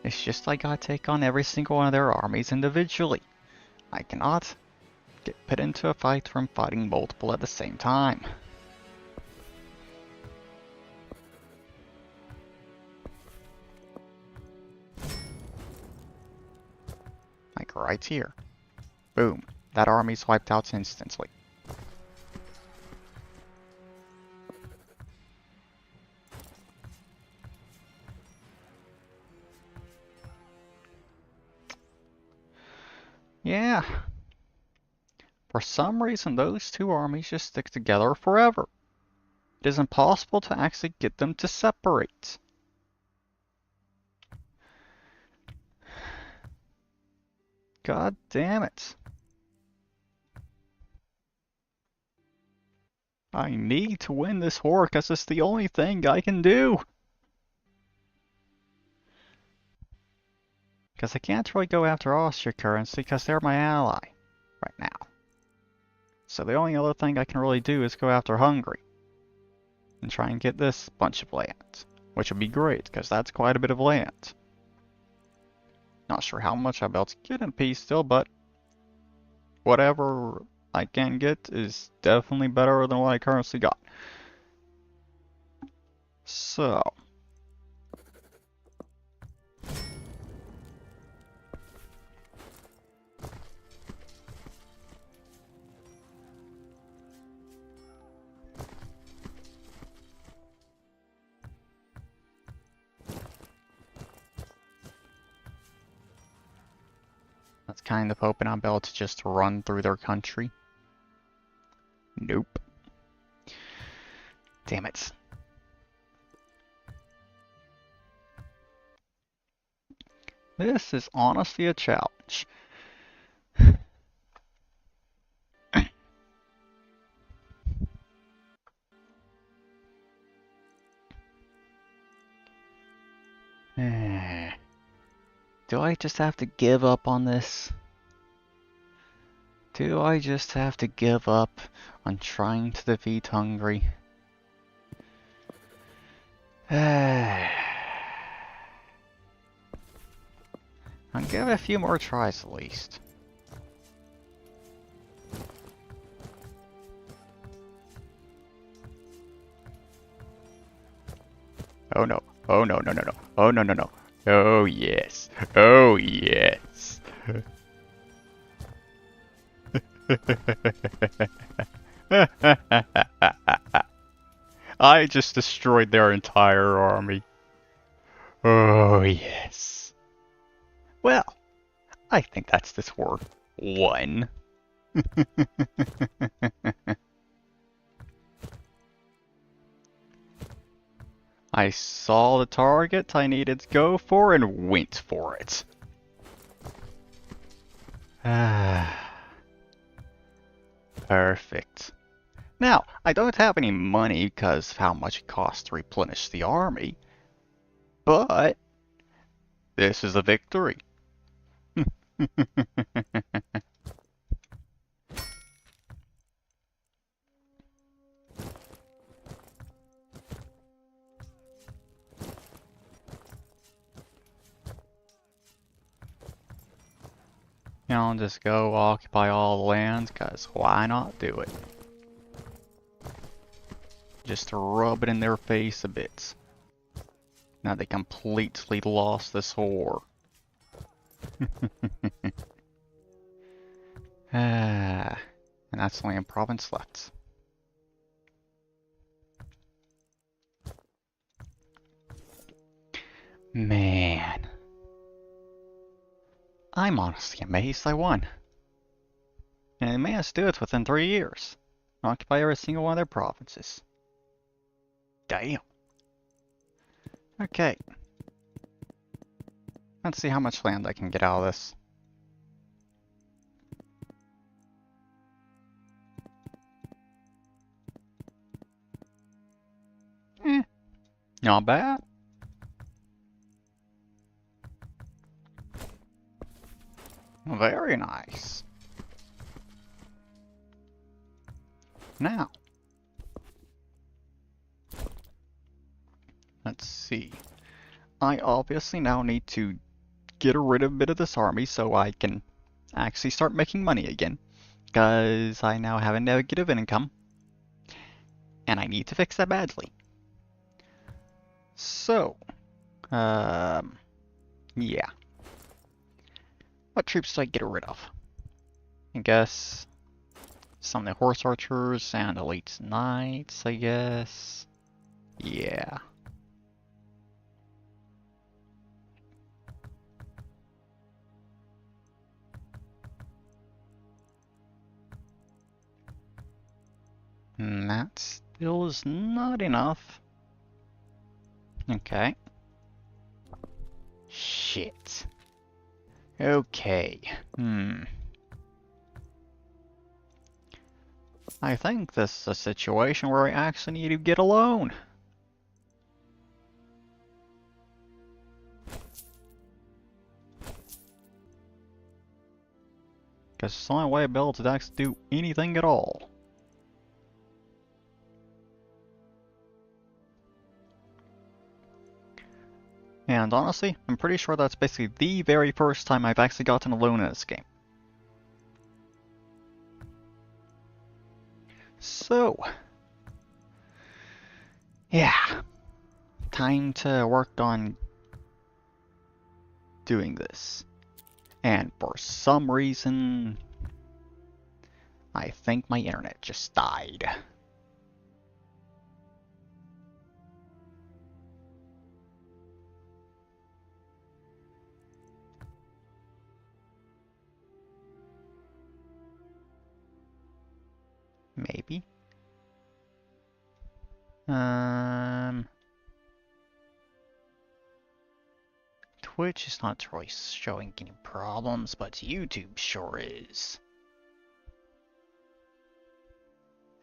It's just I gotta take on every single one of their armies individually. I cannot get put into a fight from fighting multiple at the same time. Like right here. Boom. That army's wiped out instantly. Yeah. For some reason, those two armies just stick together forever. It is impossible to actually get them to separate. God damn it. I need to win this war because it's the only thing I can do. Because I can't really go after Austria currency because they're my ally right now. So the only other thing I can really do is go after Hungary and try and get this bunch of land, which would be great because that's quite a bit of land. Not sure how much I'll be able to get in peace still, but whatever I can get is definitely better than what I currently got. So, that's kind of hoping I'll be able to just run through their country. Nope. Damn it. This is honestly a challenge. Do I just have to give up on this? Do I just have to give up on trying to defeat Hungary? I'll give it a few more tries at least. Oh no. Oh no, no, no, no. Oh no, no, no. Oh yes. Oh yes. I just destroyed their entire army. Oh yes. Well, I think that's this war won. I saw the target I needed to go for and went for it. Perfect. Now, I don't have any money because of how much it costs to replenish the army, but this is a victory. I'll just go occupy all the lands, cause why not do it? Just to rub it in their face a bit. Now they completely lost this war. And that's the only province left. Man. I'm honestly amazed I won. And I managed to do it within 3 years. Occupy every single one of their provinces. Damn. Okay. Let's see how much land I can get out of this. Not bad. Very nice. Now, let's see. I obviously now need to get rid of a bit of this army so I can actually start making money again. Because I now have a negative income. And I need to fix that badly. So, yeah. What troops do I get rid of? I guess some of the horse archers and elite knights, I guess. Yeah. And that still is not enough. Okay. Shit. Okay. I think this is a situation where I actually need to get a loan. Because it's the only way I'll be able to actually do anything at all. And honestly, I'm pretty sure that's basically the very first time I've actually gotten a loan in this game. So, yeah, time to work on doing this. And for some reason, I think my internet just died. Maybe. Twitch is not really showing any problems, but YouTube sure is.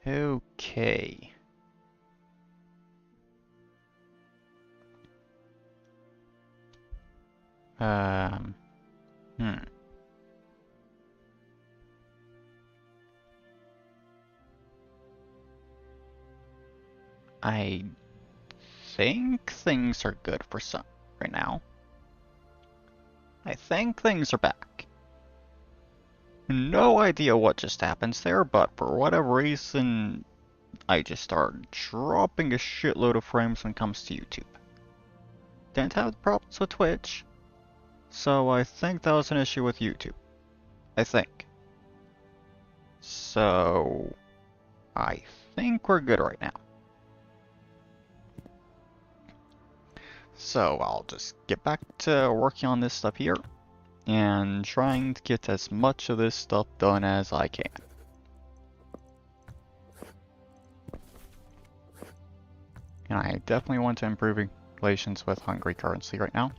Okay. Hmm. I think things are good for some right now. I think things are back. No idea what just happens there, but for whatever reason, I just started dropping a shitload of frames when it comes to YouTube. Didn't have problems with Twitch, so I think that was an issue with YouTube. I think. So, I think we're good right now. So I'll just get back to working on this stuff here and trying to get as much of this stuff done as I can. And I definitely want to improve relations with Hungary currency right now.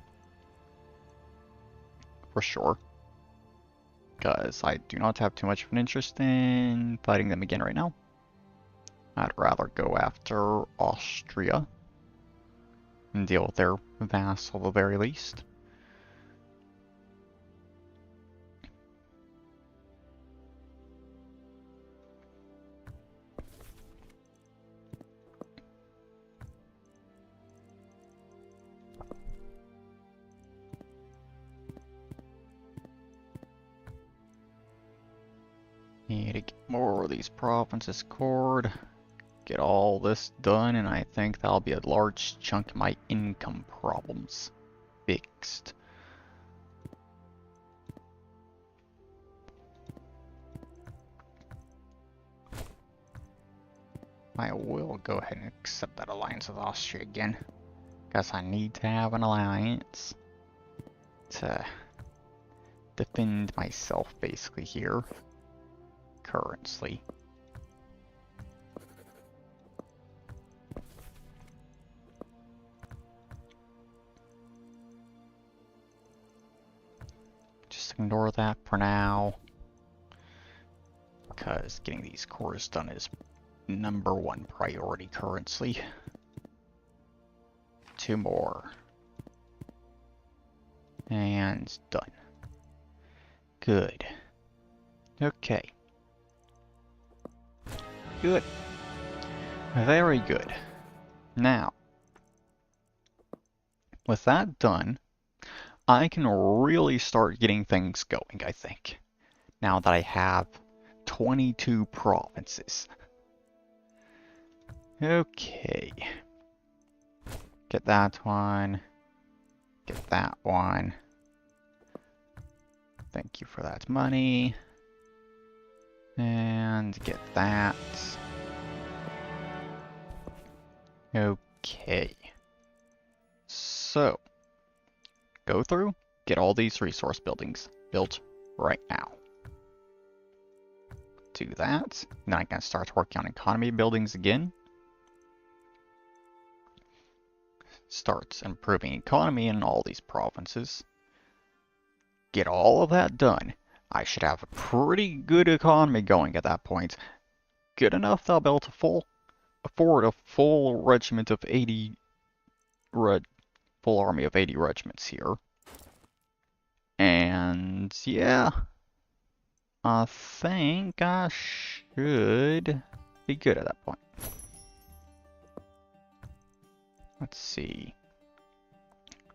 For sure. Because I do not have too much of an interest in fighting them again right now. I'd rather go after Austria and deal with their vassal at the very least. Need to get more of these provinces scored. Get all this done, and I think that'll be a large chunk of my income problems fixed. I will go ahead and accept that alliance with Austria again. Guess I need to have an alliance to defend myself basically here. Currently. Just ignore that for now. Because getting these cores done is #1 priority currently. 2 more. And done. Good. Okay. Good. Very good. Now, with that done, I can really start getting things going, I think. Now that I have 22 provinces. Okay. Get that one. Get that one. Thank you for that money. And get that. Okay. So, go through, get all these resource buildings built right now. Do that. Then I can start working on economy buildings again. Start improving economy in all these provinces. Get all of that done. I should have a pretty good economy going at that point. good enough that I'll be able to afford a full regiment of 80 full army of 80 regiments here. And yeah, I think I should be good at that point. Let's see.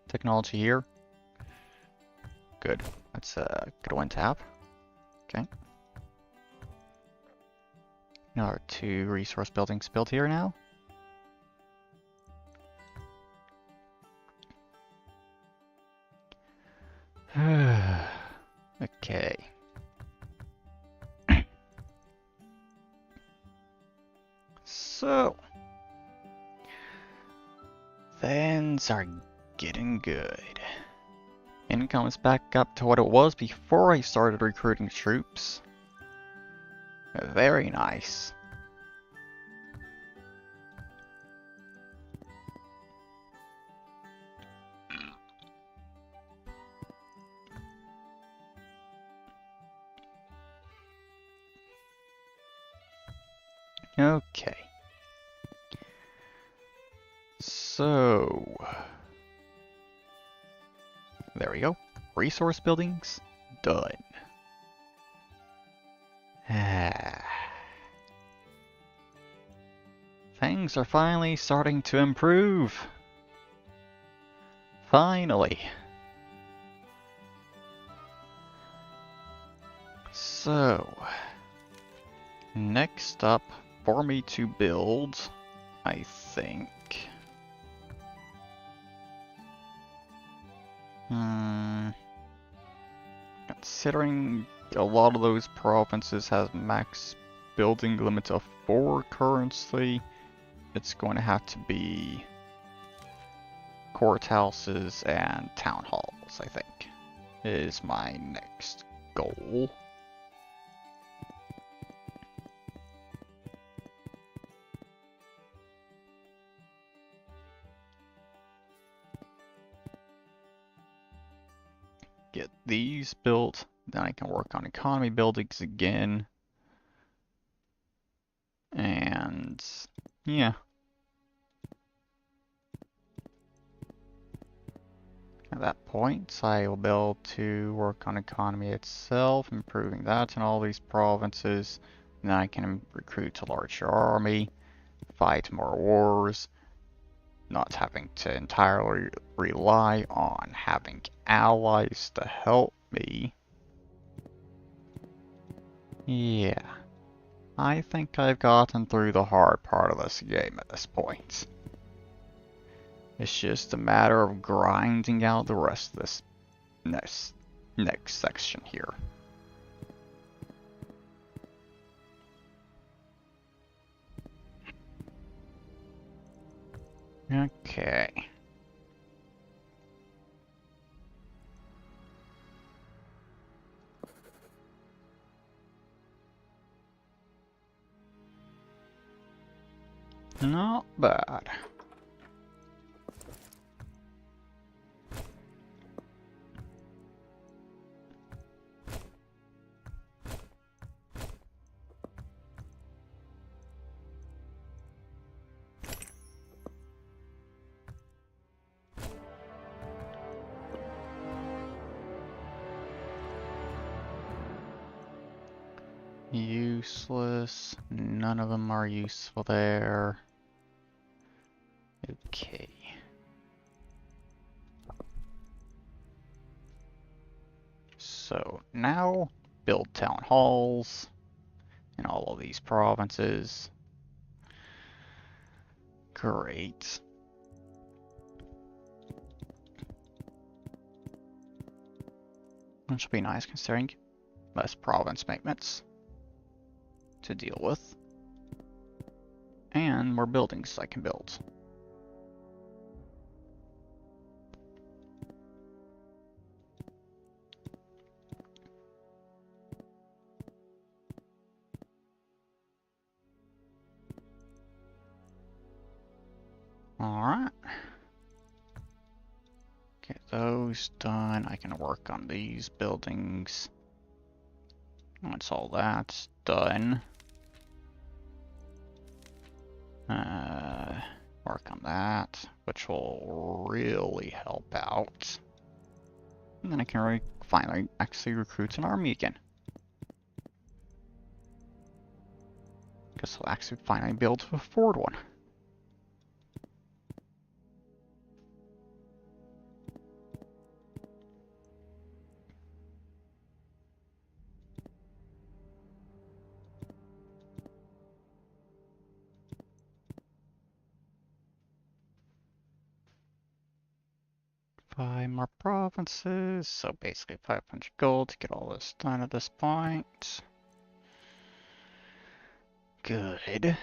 Technology here. Good. That's a good one to have. Okay. Another 2 resource buildings built here now. Okay. So, things are getting good. Income is back up to what it was before I started recruiting troops. Very nice. Okay. So, there we go. Resource buildings, done. Things are finally starting to improve. Finally. So, next up for me to build, I think. Considering a lot of those provinces has max building limits of 4 currently, it's going to have to be courthouses and town halls, I think, is my next goal. Get these built, then I can work on economy buildings again. And yeah. At that point, I will be able to work on economy itself, improving that in all these provinces. And then I can recruit a larger army, fight more wars, not having to entirely rely on having allies to help me. Yeah, I think I've gotten through the hard part of this game at this point. It's just a matter of grinding out the rest of this next section here. Okay. Not bad. Useless. None of them are useful there. Okay. So now build town halls in all of these provinces. Great. Which will be nice considering less province maintenance to deal with. And more buildings I can build. Alright. Get those done. I can work on these buildings. Once all that's done, Work on that, which will really help out. And then I can finally actually recruit an army again. Guess I'll actually finally be able to afford one. Five more provinces, so basically 500 gold to get all this done at this point. Good.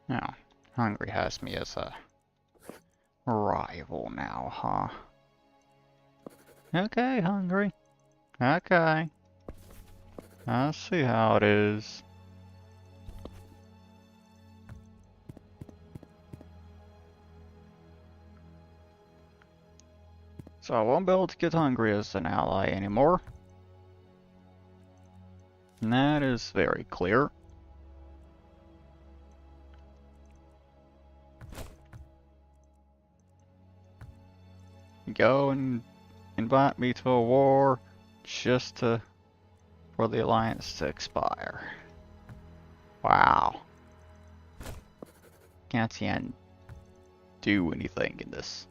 Now, Hungary has me as a rival now, huh? Okay, Hungary. Okay. I'll see how it is. So I won't be able to get Hungary as an ally anymore. And that is very clear. Go and invite me to a war just for the alliance to expire. Wow. Can't even do anything in this.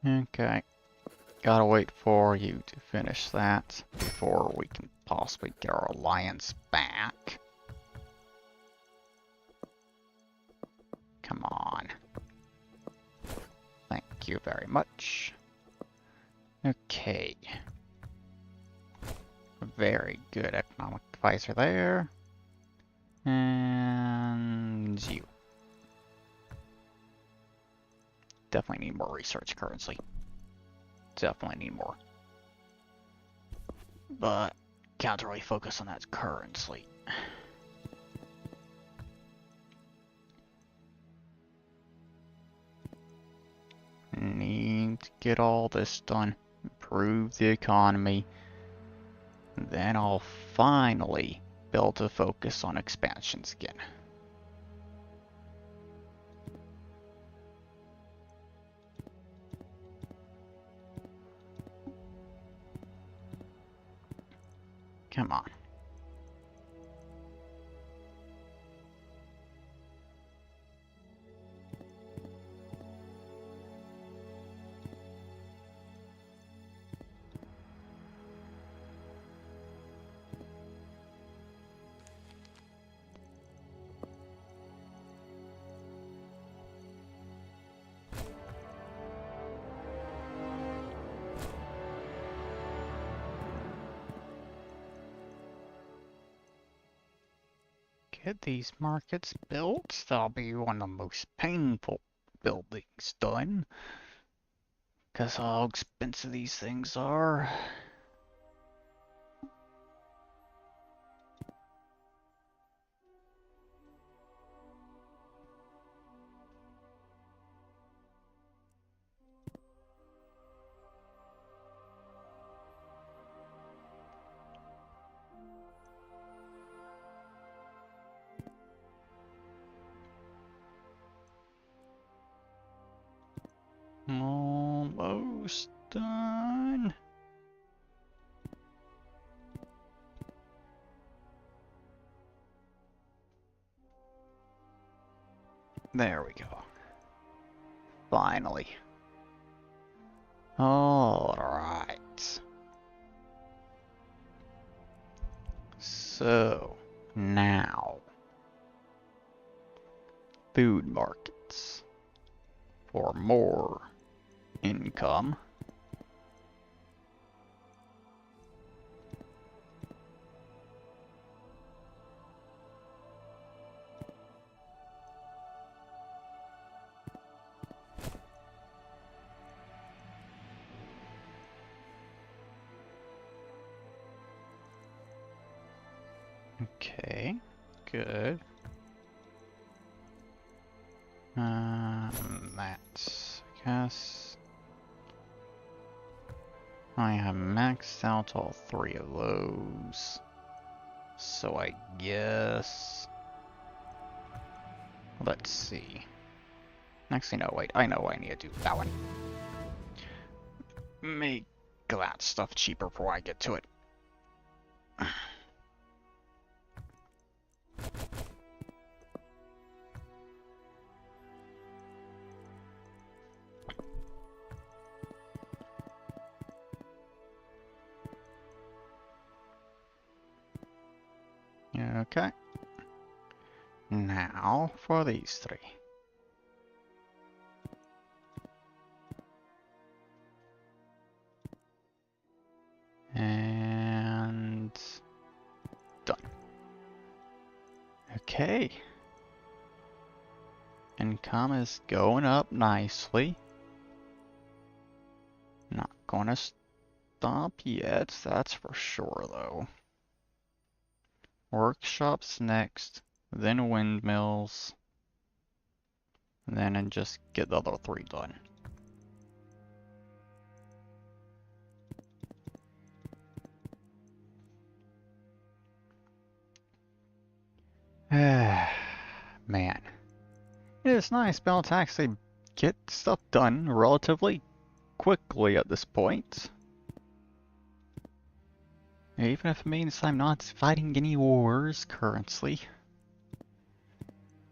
Okay. Gotta wait for you to finish that before we can possibly get our alliance back. Come on. Thank you very much. Okay. Very good economic advisor there. And you. Definitely need more research currency. Definitely need more. But can't really focus on that currency. Need to get all this done. Improve the economy. Then I'll finally be able to focus on expansions again. Come on. Get these markets built. That'll be one of the most painful buildings done. Because how expensive these things are. Almost done. There we go. Finally. Alright. So, now. Food markets. For more income. Okay, good. guess I have maxed out all 3 of those. So I guess... Let's see. Actually, no, wait. I know what I need to do. That one. Make that stuff cheaper before I get to it. Okay. Now for these 3. And done. Okay. Income is going up nicely. Not gonna stop yet, that's for sure though. Workshops next, then windmills, and then just get the other 3 done. Man, it is nice being able to actually get stuff done relatively quickly at this point. Even if it means I'm not fighting any wars currently.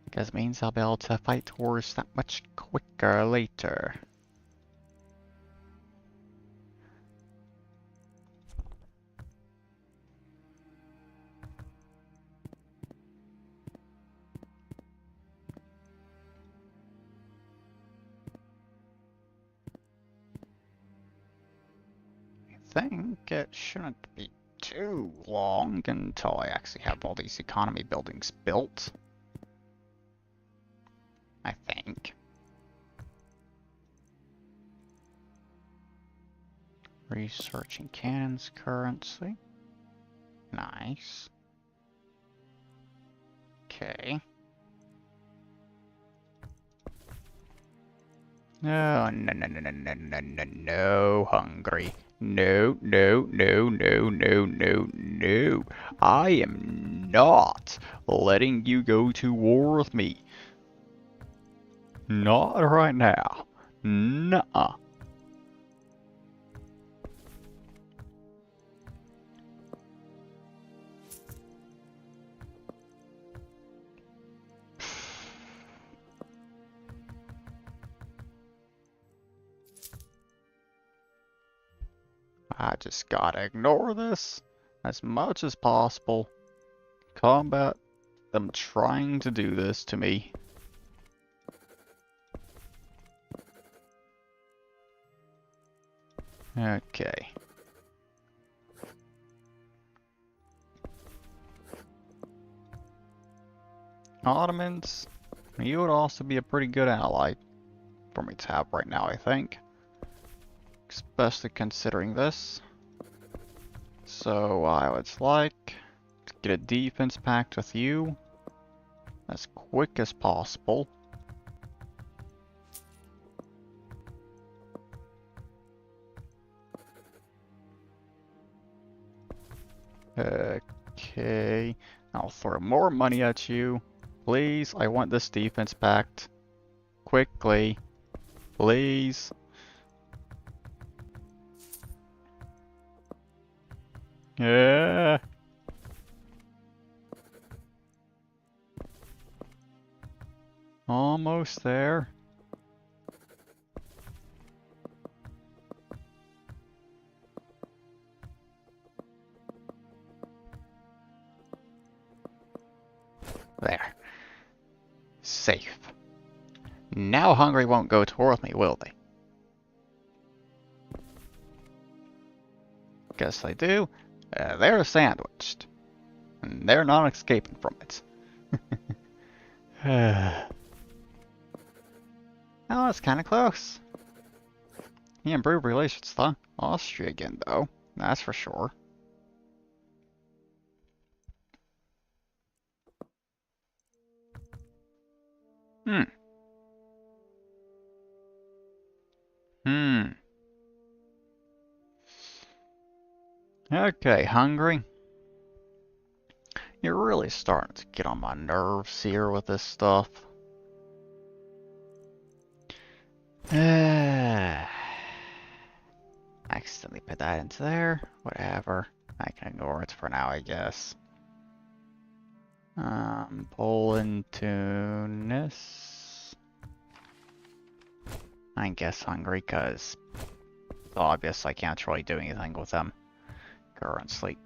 Because it means I'll be able to fight wars that much quicker later. I think it shouldn't be too long until I actually have all these economy buildings built. I think. Researching cannons currency. Nice. Okay. No, no, no, no, no, no, no, no, no, Hungary. No, no, no, no, no, no, no. I am not letting you go to war with me. Not right now. Nuh-uh. I just gotta ignore this as much as possible. Combat them trying to do this to me. Okay. Ottomans, you would also be a pretty good ally for me to have right now, I think. Especially considering this. So I would like to get a defense pact with you as quick as possible. Okay, I'll throw more money at you. Please, I want this defense pact. Quickly. Please. Yeah. Almost there. There. Safe. Now Hungary won't go to war with me, will they? Guess they do. They're sandwiched. And they're not escaping from it. Oh, it's kind of close. He improved relations with Austria again, though. That's for sure. Okay, Hungary. You're really starting to get on my nerves here with this stuff. Accidentally put that into there. Whatever. I can ignore it for now, I guess. Poland, Tunis. I guess Hungary, because it's obvious I can't really do anything with them currently.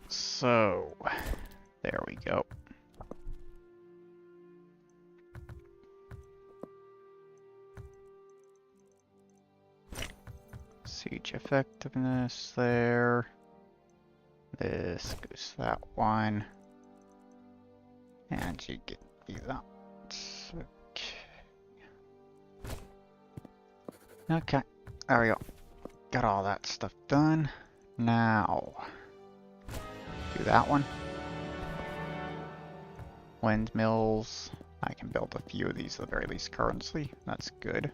So, there we go. Siege effectiveness there. This goes to that one. And you get that. Okay, there we go. Got all that stuff done. Now, do that one. Windmills. I can build a few of these at the very least currently. That's good.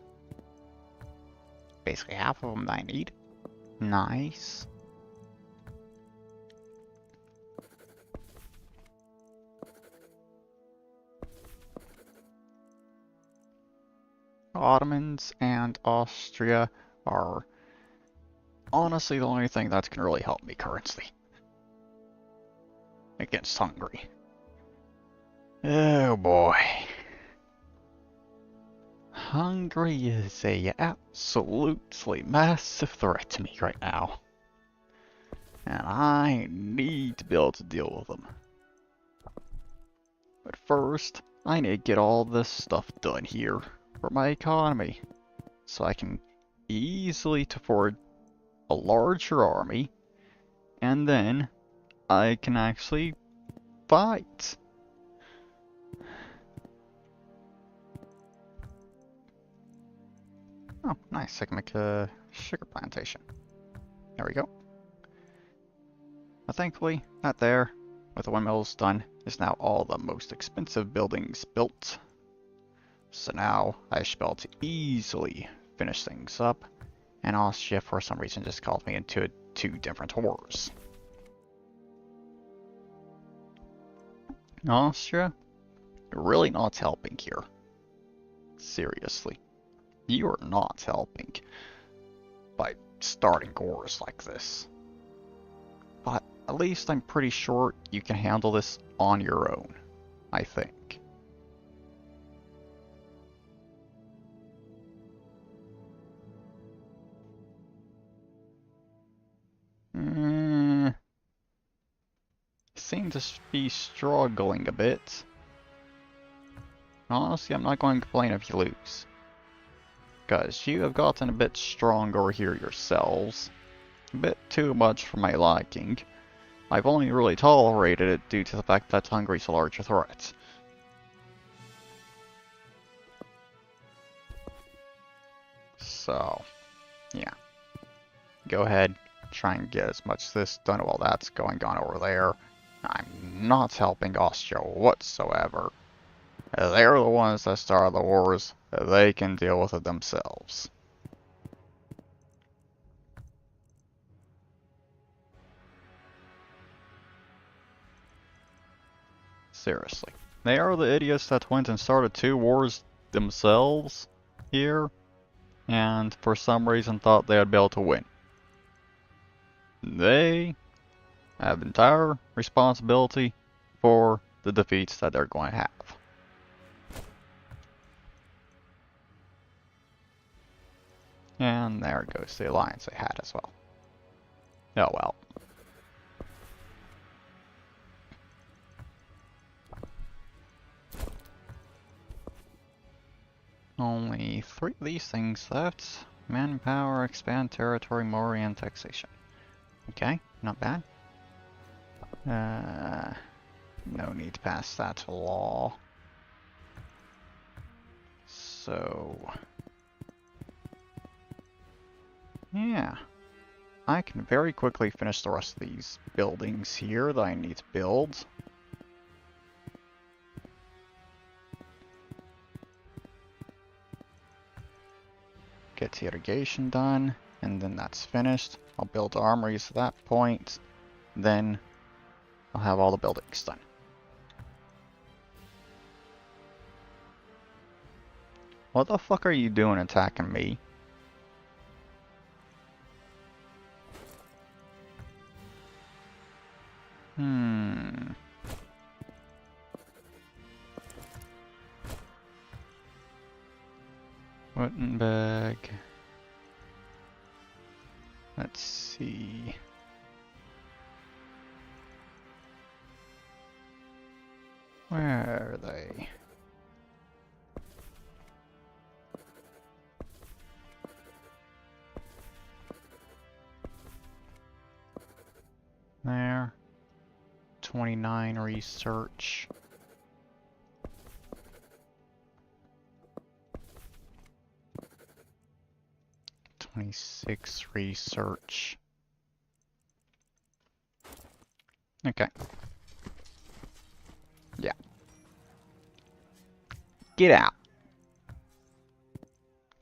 Basically half of them I need. Nice. Ottomans and Austria are honestly the only thing that's gonna really help me currently against Hungary. Oh boy. Hungary is a absolutely massive threat to me right now. And I need to be able to deal with them. But first, I need to get all this stuff done here for my economy. So I can easily afford a larger army. And then I can actually fight. Oh, nice. I can make a sugar plantation. There we go. But thankfully, that there, with the windmills done, is now all the most expensive buildings built. So now I should be able to easily finish things up. And Austria, for some reason, just called me into two different wars. Austria, you're really not helping here. Seriously. You are not helping by starting wars like this. But at least I'm pretty sure you can handle this on your own, I think. Seem to be struggling a bit. Honestly, I'm not going to complain if you lose. Because you have gotten a bit stronger here yourselves. A bit too much for my liking. I've only really tolerated it due to the fact that Hungary's a larger threat. So, yeah. Go ahead, try and get as much of this done while that's going on over there. I'm not helping Austria whatsoever. They're the ones that started the wars. They can deal with it themselves. Seriously. They are the idiots that went and started 2 wars themselves here, and for some reason thought they would be able to win. They have entire responsibility for the defeats that they're going to have. And there goes the alliance they had as well. Oh well. Only 3 of these things left. Manpower, expand territory, more, and taxation. Okay, not bad. No need to pass that to law. So... yeah. I can very quickly finish the rest of these buildings here that I need to build. Get the irrigation done. And then that's finished. I'll build armories at that point. Then I'll have all the buildings done. What the fuck are you doing attacking me? Wittenberg. Let's see. Where are they? There. 29 research. .26 research. Okay. Yeah. Get out.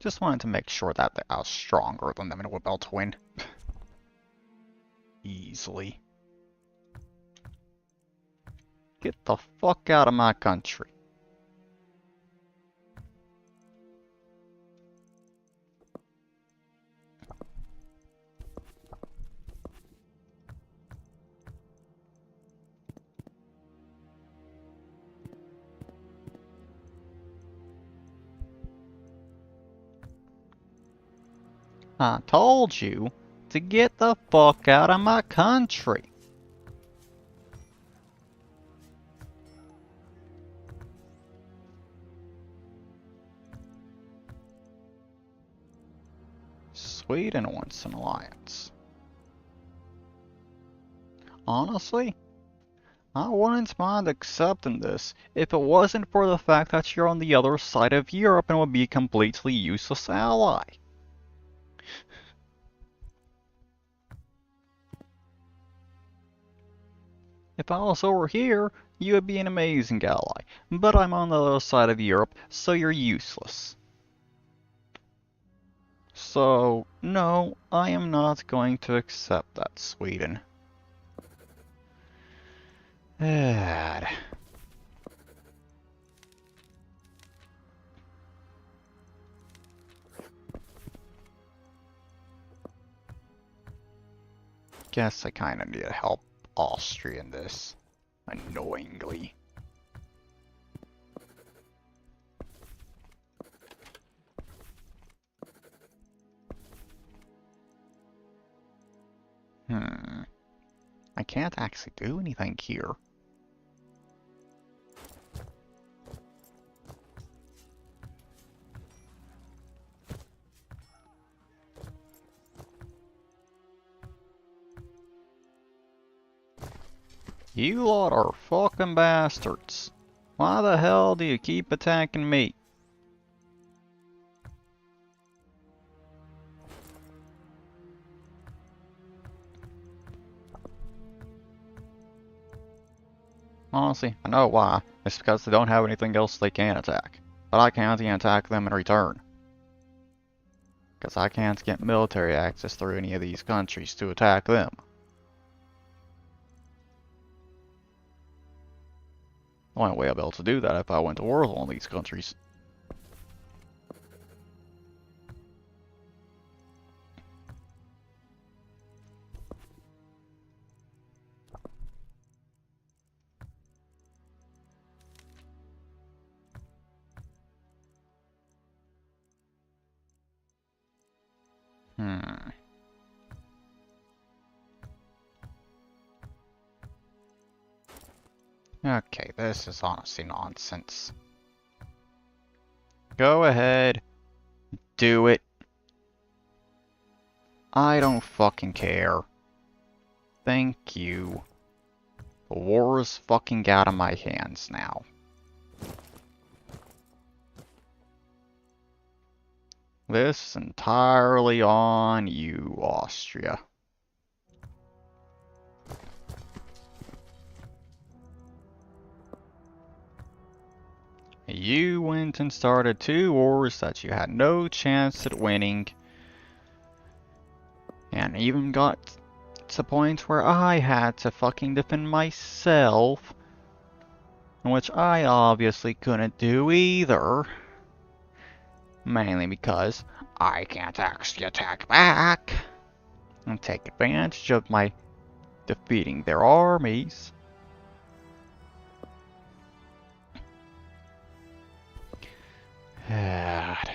Just wanted to make sure that I was stronger than them and would be able to win. Easily. Get the fuck out of my country. I told you to get the fuck out of my country. Sweden wants an alliance. Honestly, I wouldn't mind accepting this if it wasn't for the fact that you're on the other side of Europe and would be a completely useless ally. If I was over here, you would be an amazing ally, but I'm on the other side of Europe, so you're useless. So, no, I am not going to accept that, Sweden. God. Guess I kinda need to help Austria in this, annoyingly. I can't actually do anything here. You lot are fucking bastards. Why the hell do you keep attacking me? Honestly, I know why. It's because they don't have anything else they can attack. But I can't even attack them in return. Because I can't get military access through any of these countries to attack them. The only way I'll be able to do that if I went to war with one of these countries. Okay, this is honestly nonsense. Go ahead. Do it. I don't fucking care. Thank you. The war is fucking out of my hands now. This is entirely on you, Austria. You went and started 2 wars that you had no chance at winning. even got to points where I had to fucking defend myself, which I obviously couldn't do either. Mainly because I can't actually attack back and take advantage of my defeating their armies. God.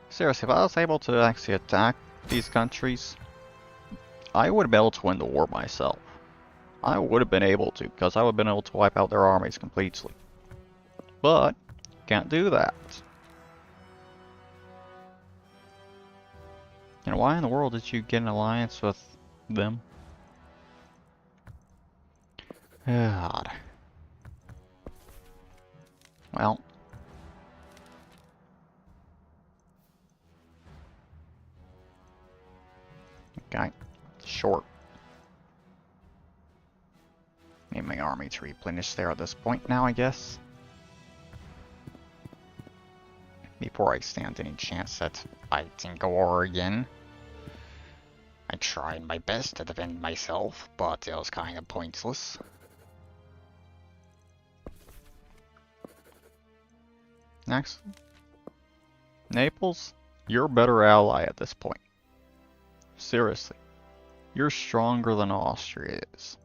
Seriously, if I was able to actually attack these countries, I would have been able to win the war myself. I would have been able to, because I would have been able to wipe out their armies completely. But, can't do that. And why in the world did you get an alliance with them? God. Well. Okay. Short. Need my army to replenish there at this point now, I guess. Before I stand any chance at fighting war again. I tried my best to defend myself, but it was kind of pointless. Next. Naples, you're a better ally at this point. Seriously. You're stronger than Austria is.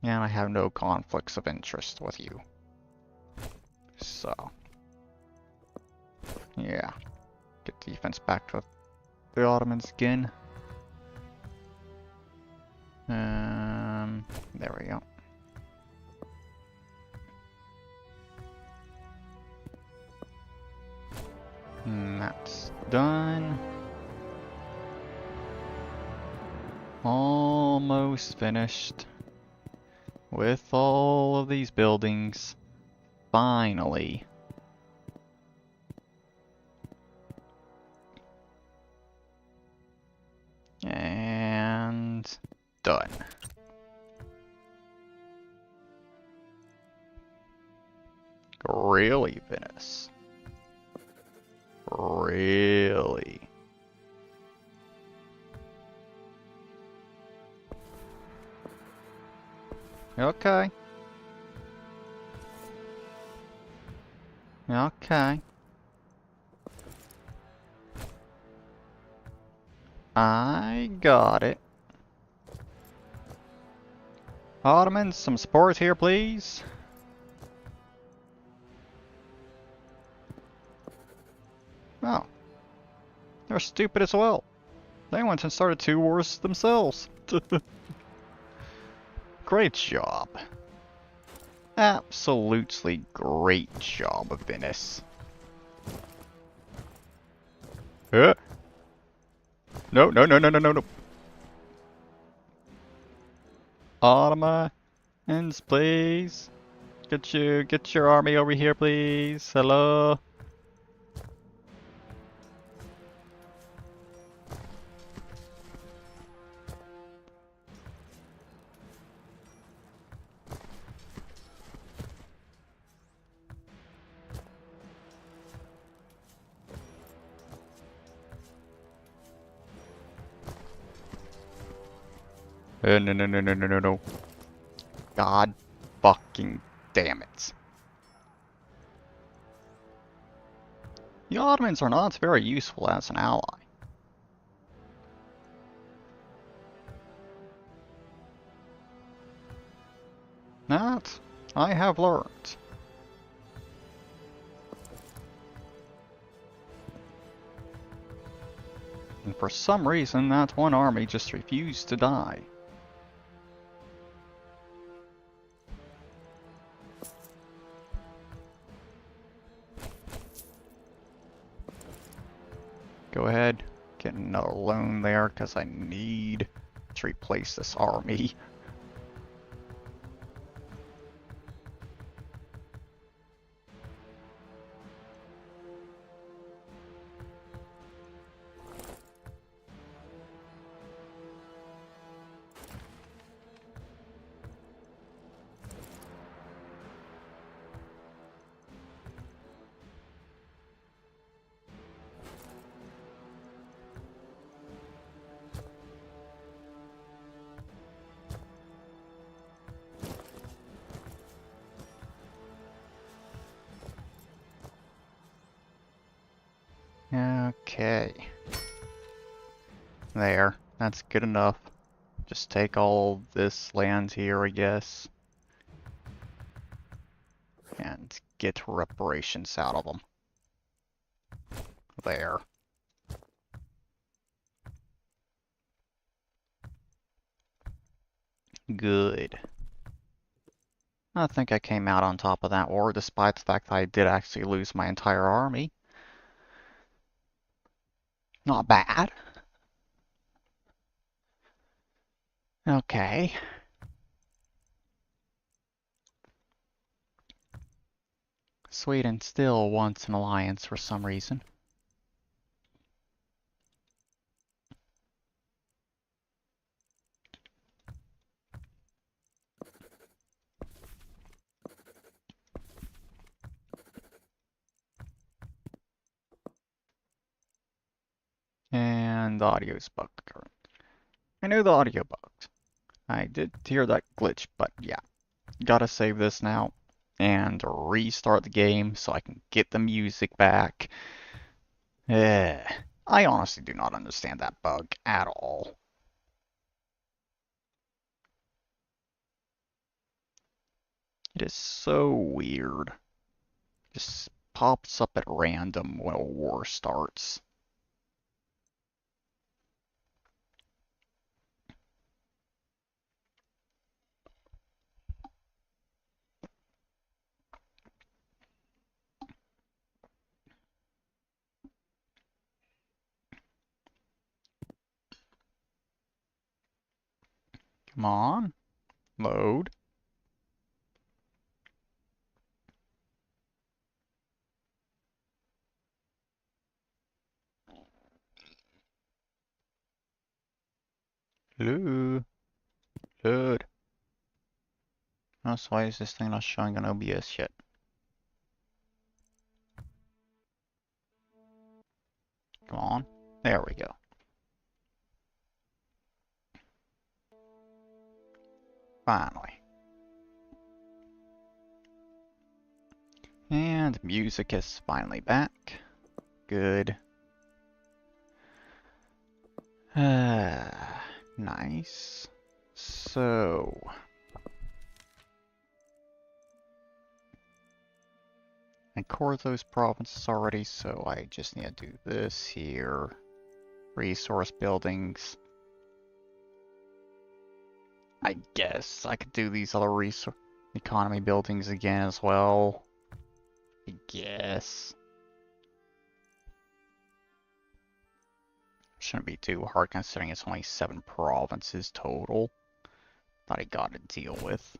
And I have no conflicts of interest with you. So. Yeah. Get defense back to the Ottomans again. There we go. And that's done. Almost finished with all of these buildings. Finally. And done. Really, Venice? Really? Okay. Okay. I got it. Ottomans, some support here, please. Oh. They're stupid as well. They went and started 2 wars themselves. Great job. Absolutely great job, Venice. No, no, no, no, no, no, no. Ottomans, please. Get your army over here, please. Hello. No, no, no, no, no, no, no. God fucking damn it. The Ottomans are not very useful as an ally. That I have learned. And for some reason, that one army just refused to die. Go ahead, get another loan there, because I need to replace this army. Okay. There. That's good enough. Just take all this land here, I guess. And get reparations out of them. There. Good. I think I came out on top of that war, despite the fact that I did actually lose my entire army. Not bad. Okay. Sweden still wants an alliance for some reason. And the audio's bugged. I knew the audio bugged. I did hear that glitch, but yeah. Gotta save this now and restart the game so I can get the music back. I honestly do not understand that bug at all. It is so weird. Just pops up at random when a war starts. Come on, load. Load. Load. Why is this thing not showing on OBS yet? Come on. There we go. Finally. And music is finally back. Good. Nice. So... I core those provinces already, so I just need to do this here. Resource buildings. I guess I could do these other resource economy buildings again as well. I guess. Shouldn't be too hard considering it's only 7 provinces total that I gotta deal with.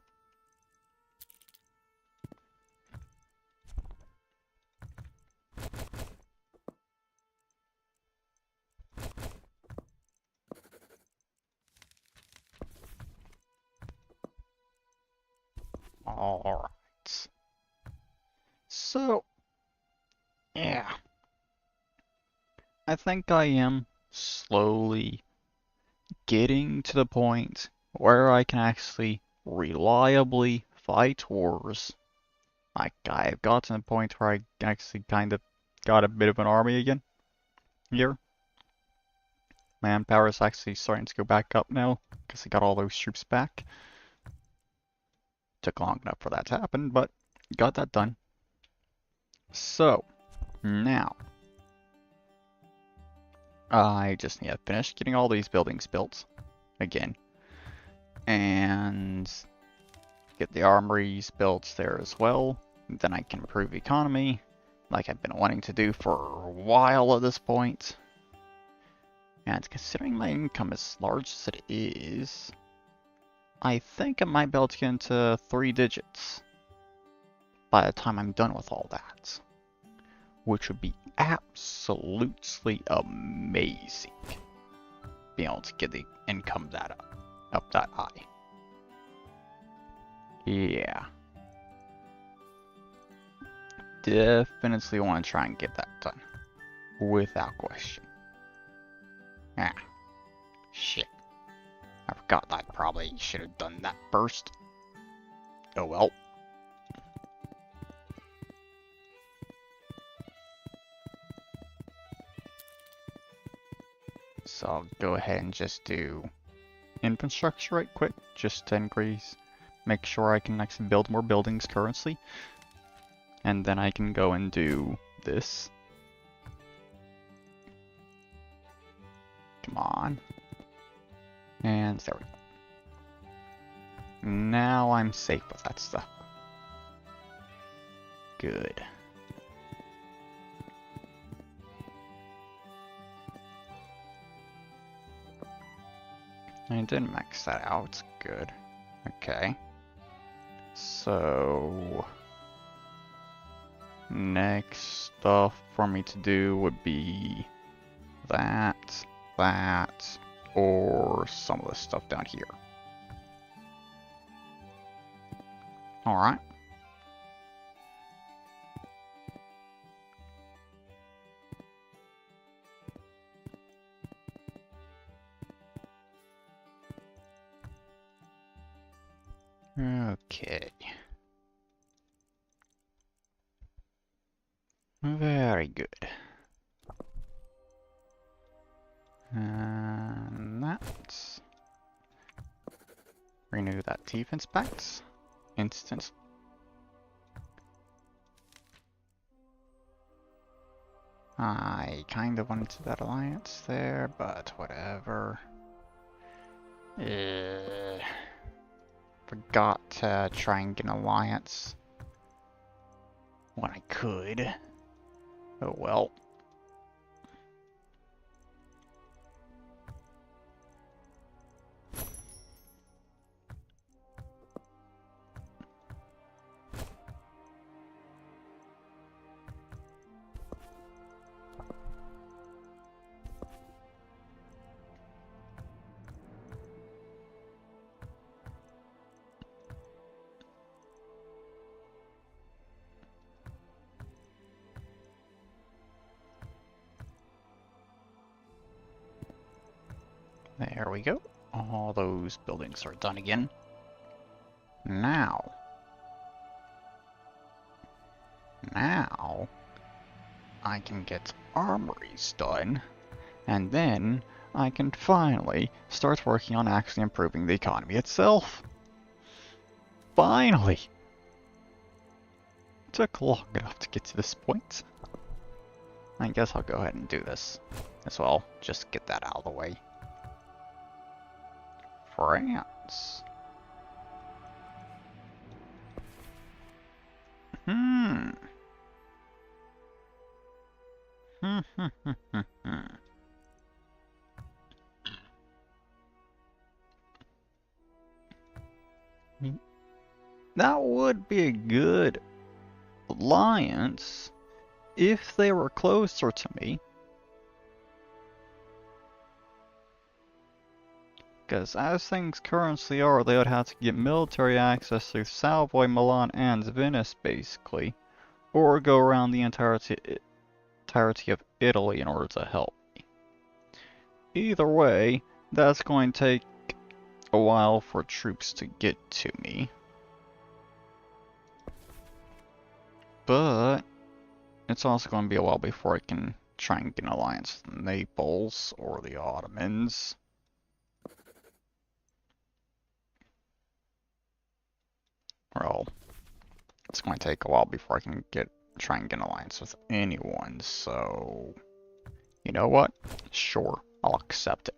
Alright. So, yeah. I think I am slowly getting to the point where I can actually reliably fight wars. Like, I've gotten to the point where I actually kind of got a bit of an army again here. Manpower is actually starting to go back up now, because I got all those troops back. Took long enough for that to happen, but got that done. So, now, I just need to finish getting all these buildings built again. And get the armories built there as well. Then I can improve economy, like I've been wanting to do for a while at this point. And considering my income as large as it is, I think I might be able to get into 3 digits by the time I'm done with all that. Which would be absolutely amazing. Being able to get the income that up that high. Yeah. Definitely want to try and get that done. Without question. Ah. Shit. I forgot that I probably should have done that first. Oh well. I'll go ahead and just do infrastructure right quick, just to increase, make sure I can actually build more buildings currently. And then I can go and do this. Come on. And there we go. Now I'm safe with that stuff. Good. I didn't max that out. Good. Okay. So next stuff for me to do would be that, or some of the stuff down here. Alright. Okay. Very good. And that's... Renew that defense packs. Instance. I kind of wanted to that alliance there, but whatever. Forgot to try and get an alliance when I could. Oh well. There we go. All those buildings are done again. Now I can get armories done, and then I can finally start working on actually improving the economy itself. Finally! It took long enough to get to this point. I guess I'll go ahead and do this as well, just get that out of the way. France. That would be a good alliance if they were closer to me. Because as things currently are, they would have to get military access through Savoy, Milan, and Venice, basically. Or go around the entirety of Italy in order to help me. Either way, that's going to take a while for troops to get to me. But it's also going to be a while before I can try and get an alliance with Naples or the Ottomans. Well, it's going to take a while before I can try and get an alliance with anyone, so you know what? Sure, I'll accept it.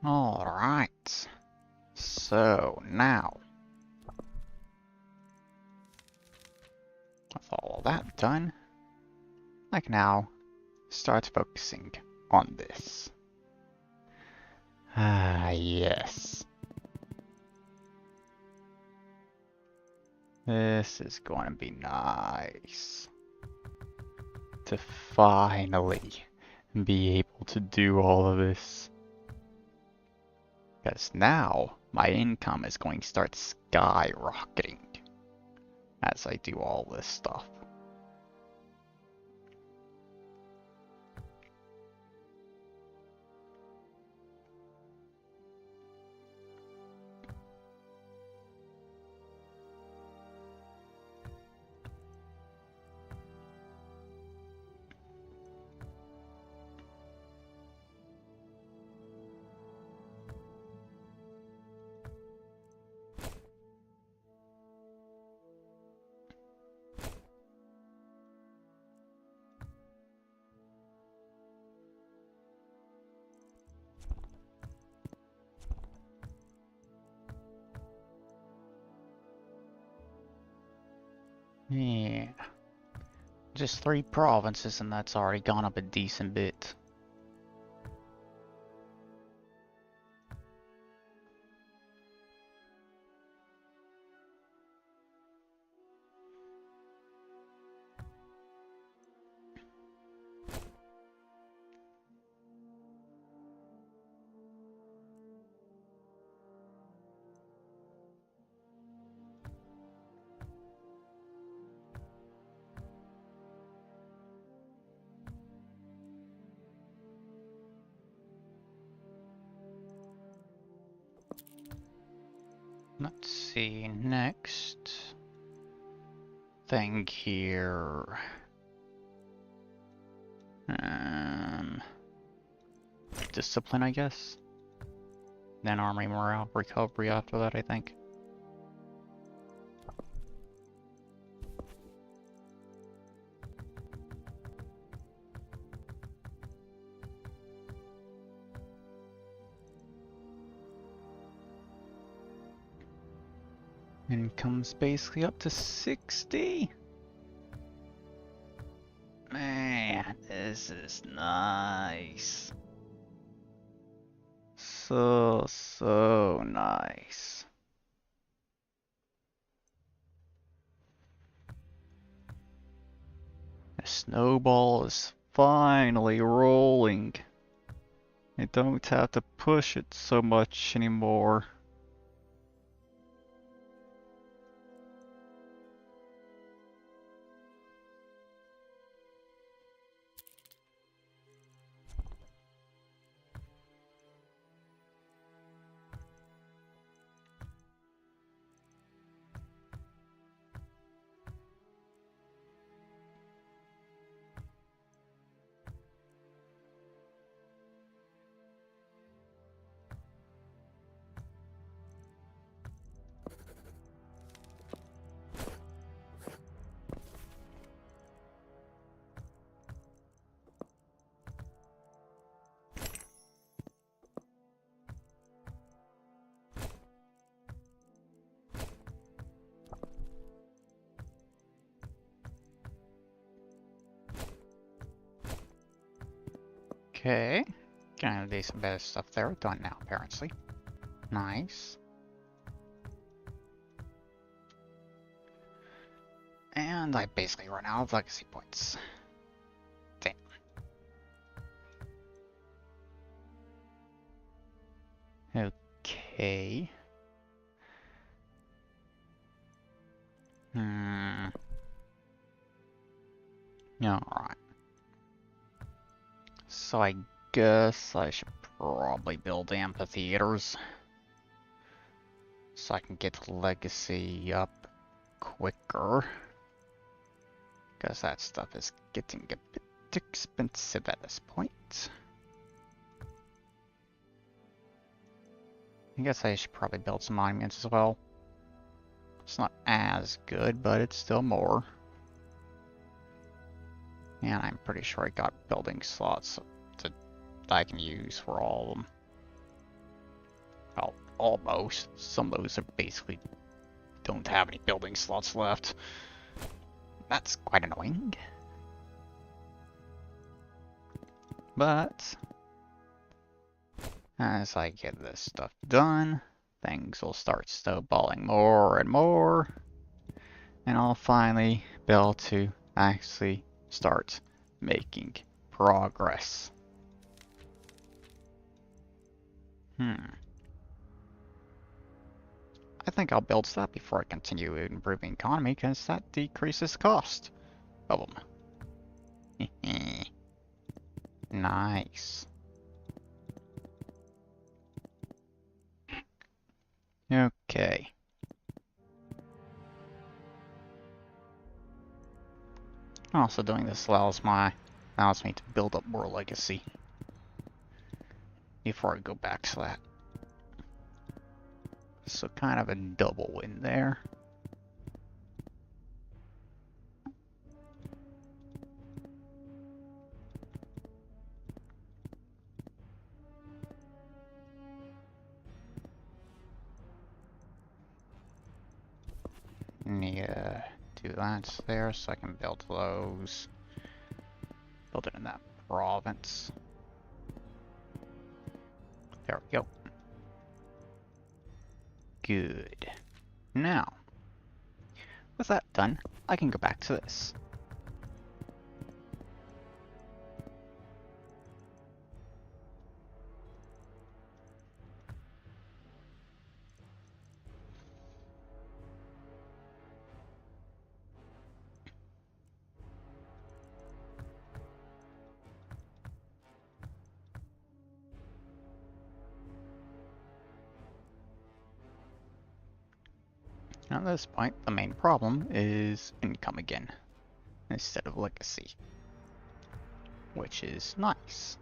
Alright, so now, with all of that done, I can now start focusing on this. Ah, yes. This is going to be nice. To finally be able to do all of this. Because now, my income is going to start skyrocketing as I do all this stuff. Yeah. Just 3 provinces and that's already gone up a decent bit. Let's see, next thing here. Discipline, I guess. Then army morale recovery after that, I think. Income's basically up to 60. Man, this is nice. So nice. The snowball is finally rolling. I don't have to push it so much anymore. Okay, getting a decent bit of stuff there done now, apparently. Nice. And I basically run out of legacy points. Damn. Okay. Alright. So I guess I should probably build amphitheaters. So I can get legacy up quicker. Because that stuff is getting a bit expensive at this point. I guess I should probably build some monuments as well. It's not as good, but it's still more. And I'm pretty sure I got building slots that I can use for all of them. Well, almost. Some of those are basically don't have any building slots left. That's quite annoying. But as I get this stuff done, things will start snowballing more and more. And I'll finally be able to actually start making progress. I think I'll build that before I continue improving economy, because that decreases cost of them. Nice. Okay. Also doing this allows me to build up more legacy before I go back to that. So kind of a double win there. Need to do that there so I can build those. Build it in that province. There we go. Good. Now, with that done, I can go back to this. At this point, the main problem is income again, instead of legacy, which is nice.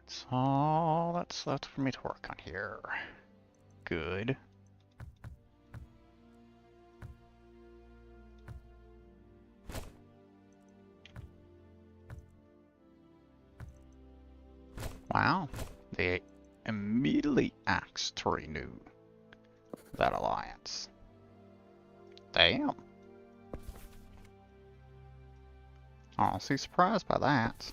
That's all that's left for me to work on here. Good. Wow, they immediately asked to renew that alliance. Damn. Honestly surprised by that.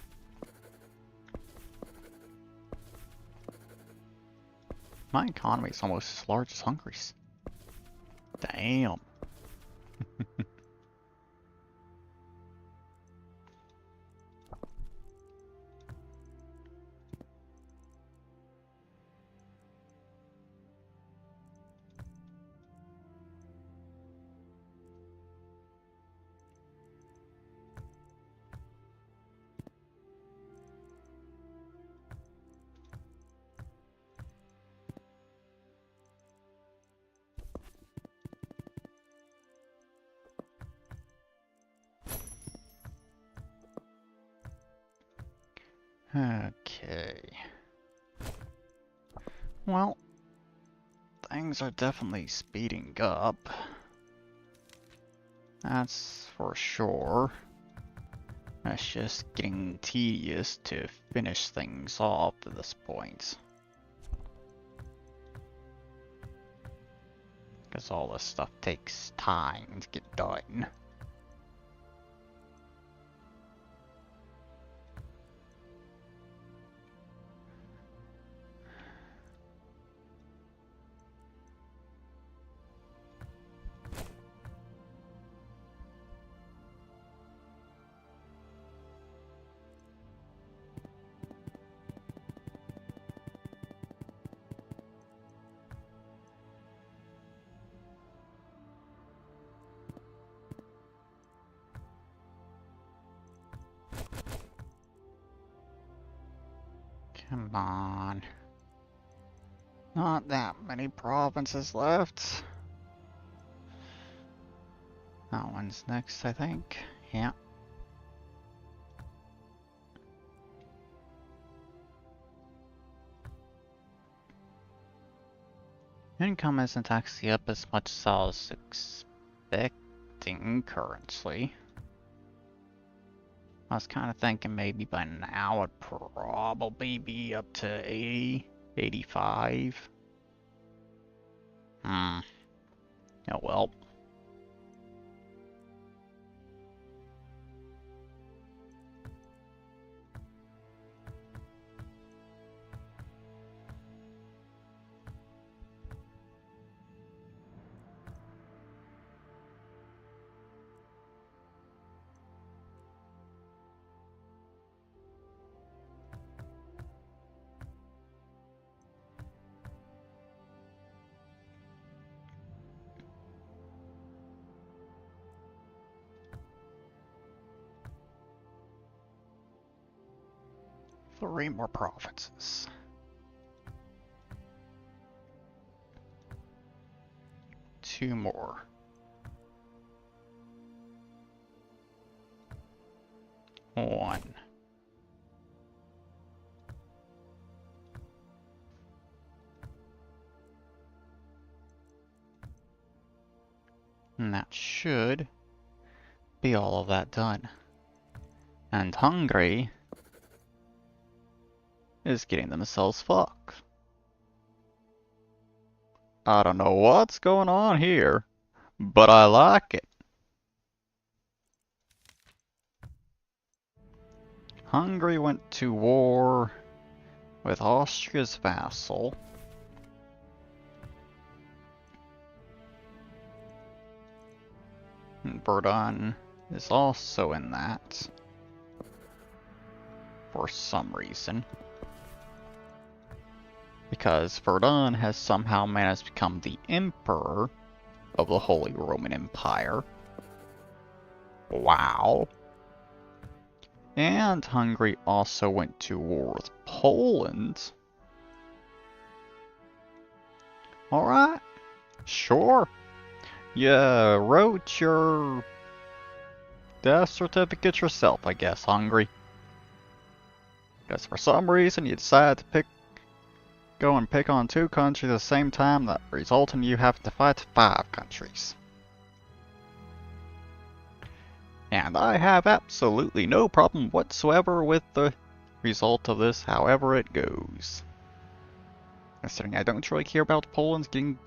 My economy is almost as large as Hungary's. Damn. Okay. Well, things are definitely speeding up. That's for sure. It's just getting tedious to finish things off at this point. Because all this stuff takes time to get done. Come on. Not that many provinces left. That one's next, I think. Yeah. Income isn't actually up as much as I was expecting currently. I was kind of thinking maybe by now it'd probably be up to 80, 85. Oh well. 3 more provinces. Two more. One. And that should be all of that done. And Hungary is getting themselves fucked. I don't know what's going on here, but I like it. Hungary went to war with Austria's vassal. And Verdun is also in that. For some reason. Because Verdun has somehow managed to become the emperor of the Holy Roman Empire. Wow. And Hungary also went to war with Poland. Alright, sure. You wrote your death certificate yourself, I guess, Hungary. Because for some reason you decided to go and pick on 2 countries at the same time, that result in you having to fight 5 countries. And I have absolutely no problem whatsoever with the result of this, however it goes. Considering I don't really care about Poland's getting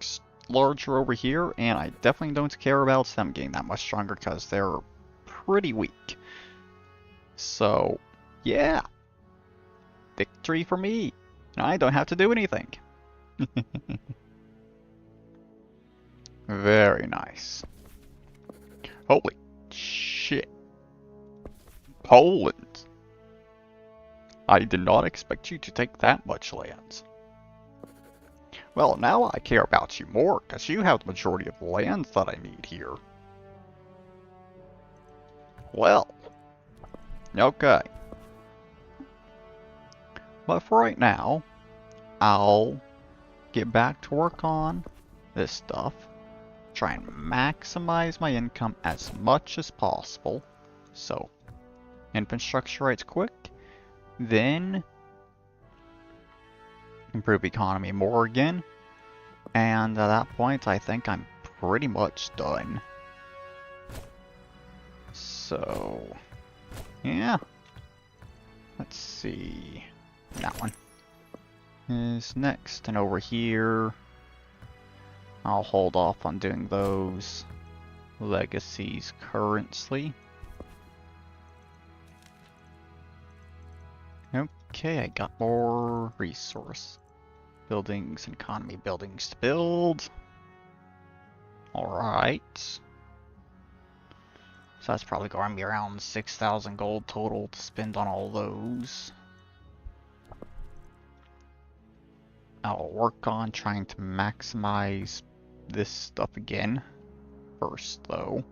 larger over here, and I definitely don't care about them getting that much stronger because they're pretty weak. So, yeah. Victory for me. And I don't have to do anything. Very nice. Holy shit. Poland. I did not expect you to take that much land. Well, now I care about you more, because you have the majority of the lands that I need here. Well. Okay. But for right now, I'll get back to work on this stuff. Try and maximize my income as much as possible. So, infrastructure rates quick. Then, improve economy more again. And at that point, I think I'm pretty much done. So, yeah. Let's see. That one is next, and over here I'll hold off on doing those legacies currently. Okay, I got more resource buildings and economy buildings to build. Alright. So that's probably going to be around 6,000 gold total to spend on all those. I'll work on trying to maximize this stuff again first, though.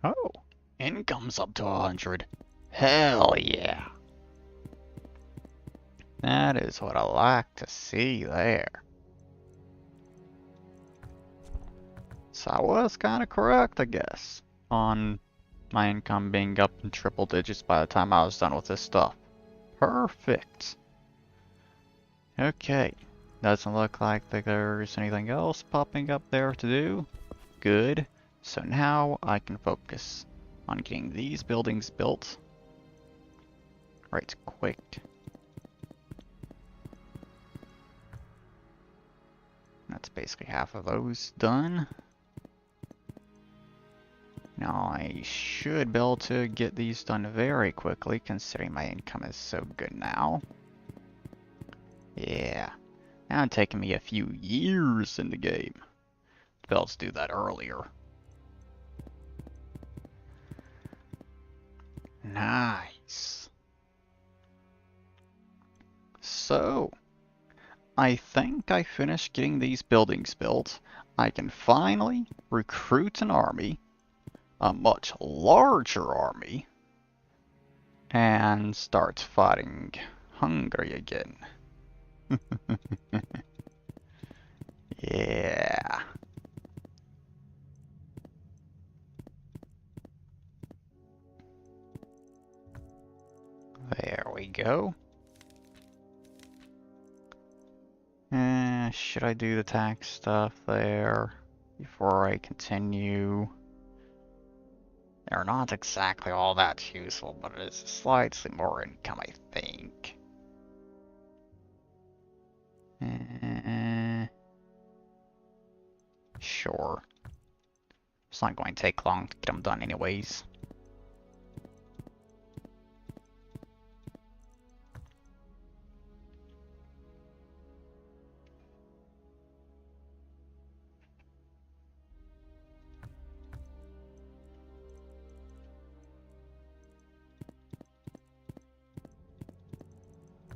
Oh, income's up to 100. Hell yeah. That is what I like to see there. So I was kind of correct, I guess, on my income being up in triple digits by the time I was done with this stuff. Perfect. Okay. Doesn't look like there's anything else popping up there to do. Good. So now I can focus on getting these buildings built. Right, quick. That's basically half of those done. Now I should be able to get these done very quickly, considering my income is so good now. Yeah. Now it's taking me a few years in the game to be able to do that earlier. Nice. So, I think I finished getting these buildings built. I can finally recruit an army, a much larger army, and start fighting Hungary again. Yeah. There we go. Should I do the tax stuff there before I continue? They're not exactly all that useful, but it is slightly more income, I think. Sure. It's not going to take long to get them done anyways.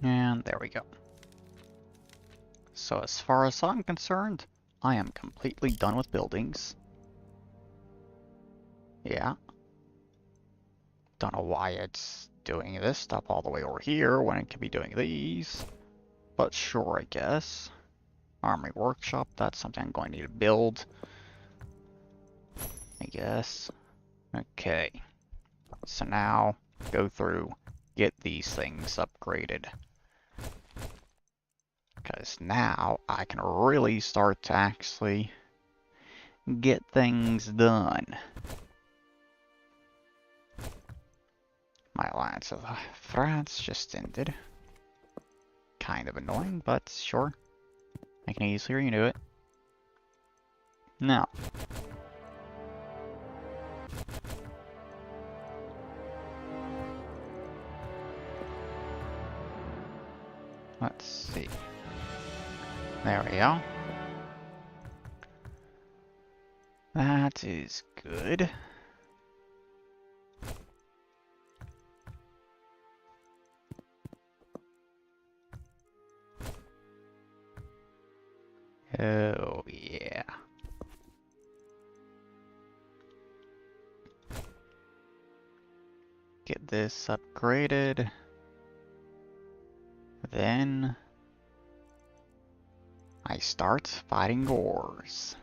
And there we go. So as far as I'm concerned, I am completely done with buildings. Yeah. Don't know why it's doing this stuff all the way over here when it could be doing these. But sure, I guess. Army workshop, that's something I'm going to need to build. I guess. Okay. So now, go through, get these things upgraded. Because now I can really start to actually get things done. My alliance with France just ended. Kind of annoying, but sure. I can easily renew it. Now. Let's see. There we go. That is good. Oh, yeah. Get this upgraded. Then I start fighting wars.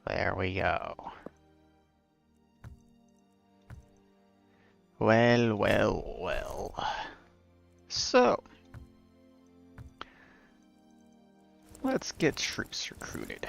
There we go. Well, well, well. So, let's get troops recruited.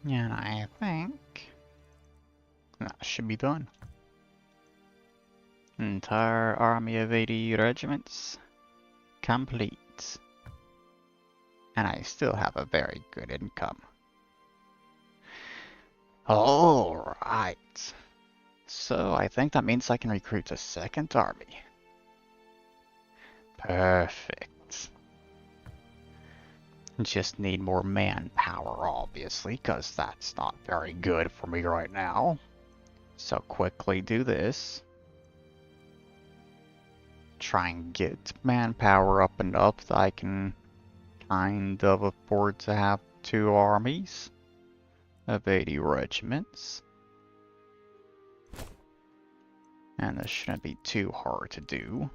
And I think that should be done. Entire army of 80 regiments complete. And I still have a very good income. Alright. So I think that means I can recruit a second army. Perfect. Just need more manpower, obviously, because that's not very good for me right now. So quickly do this. Try and get manpower up and up that I can kind of afford to have 2 armies of 80 regiments. And this shouldn't be too hard to do.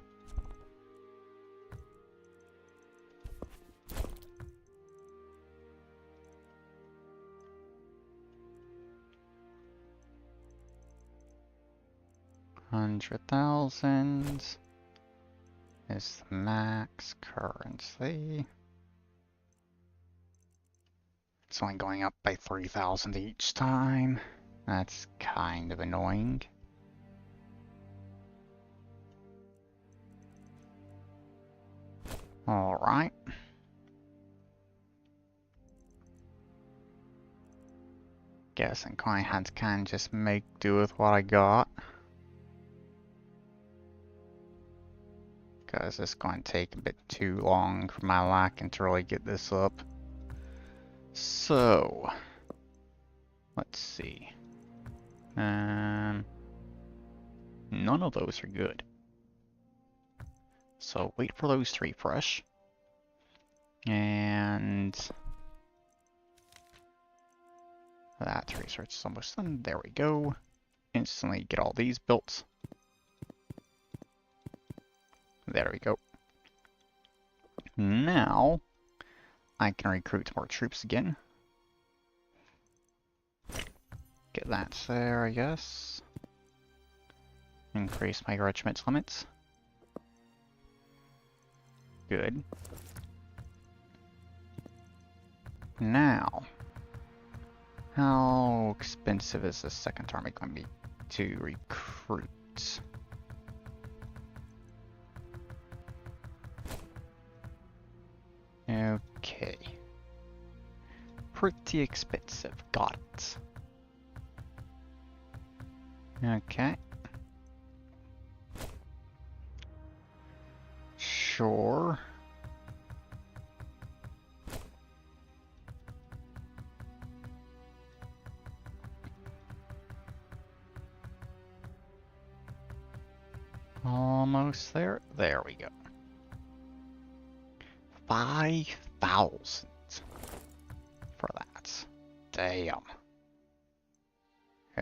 100,000 is the max currency. It's only going up by 3,000 each time. That's kind of annoying. Alright. Guess I can just make do with what I got. Because it's going to take a bit too long for my liking to really get this up. So, let's see. None of those are good. So wait for those to refresh. And that research is almost done. There we go. Instantly get all these built. There we go. Now I can recruit more troops again. Get that there, I guess. Increase my regiment limits. Good. Now, how expensive is the second army going to be to recruit? Okay. Pretty expensive. Got it. Okay. Sure. Almost there. There we go. 5,000 for that. Damn.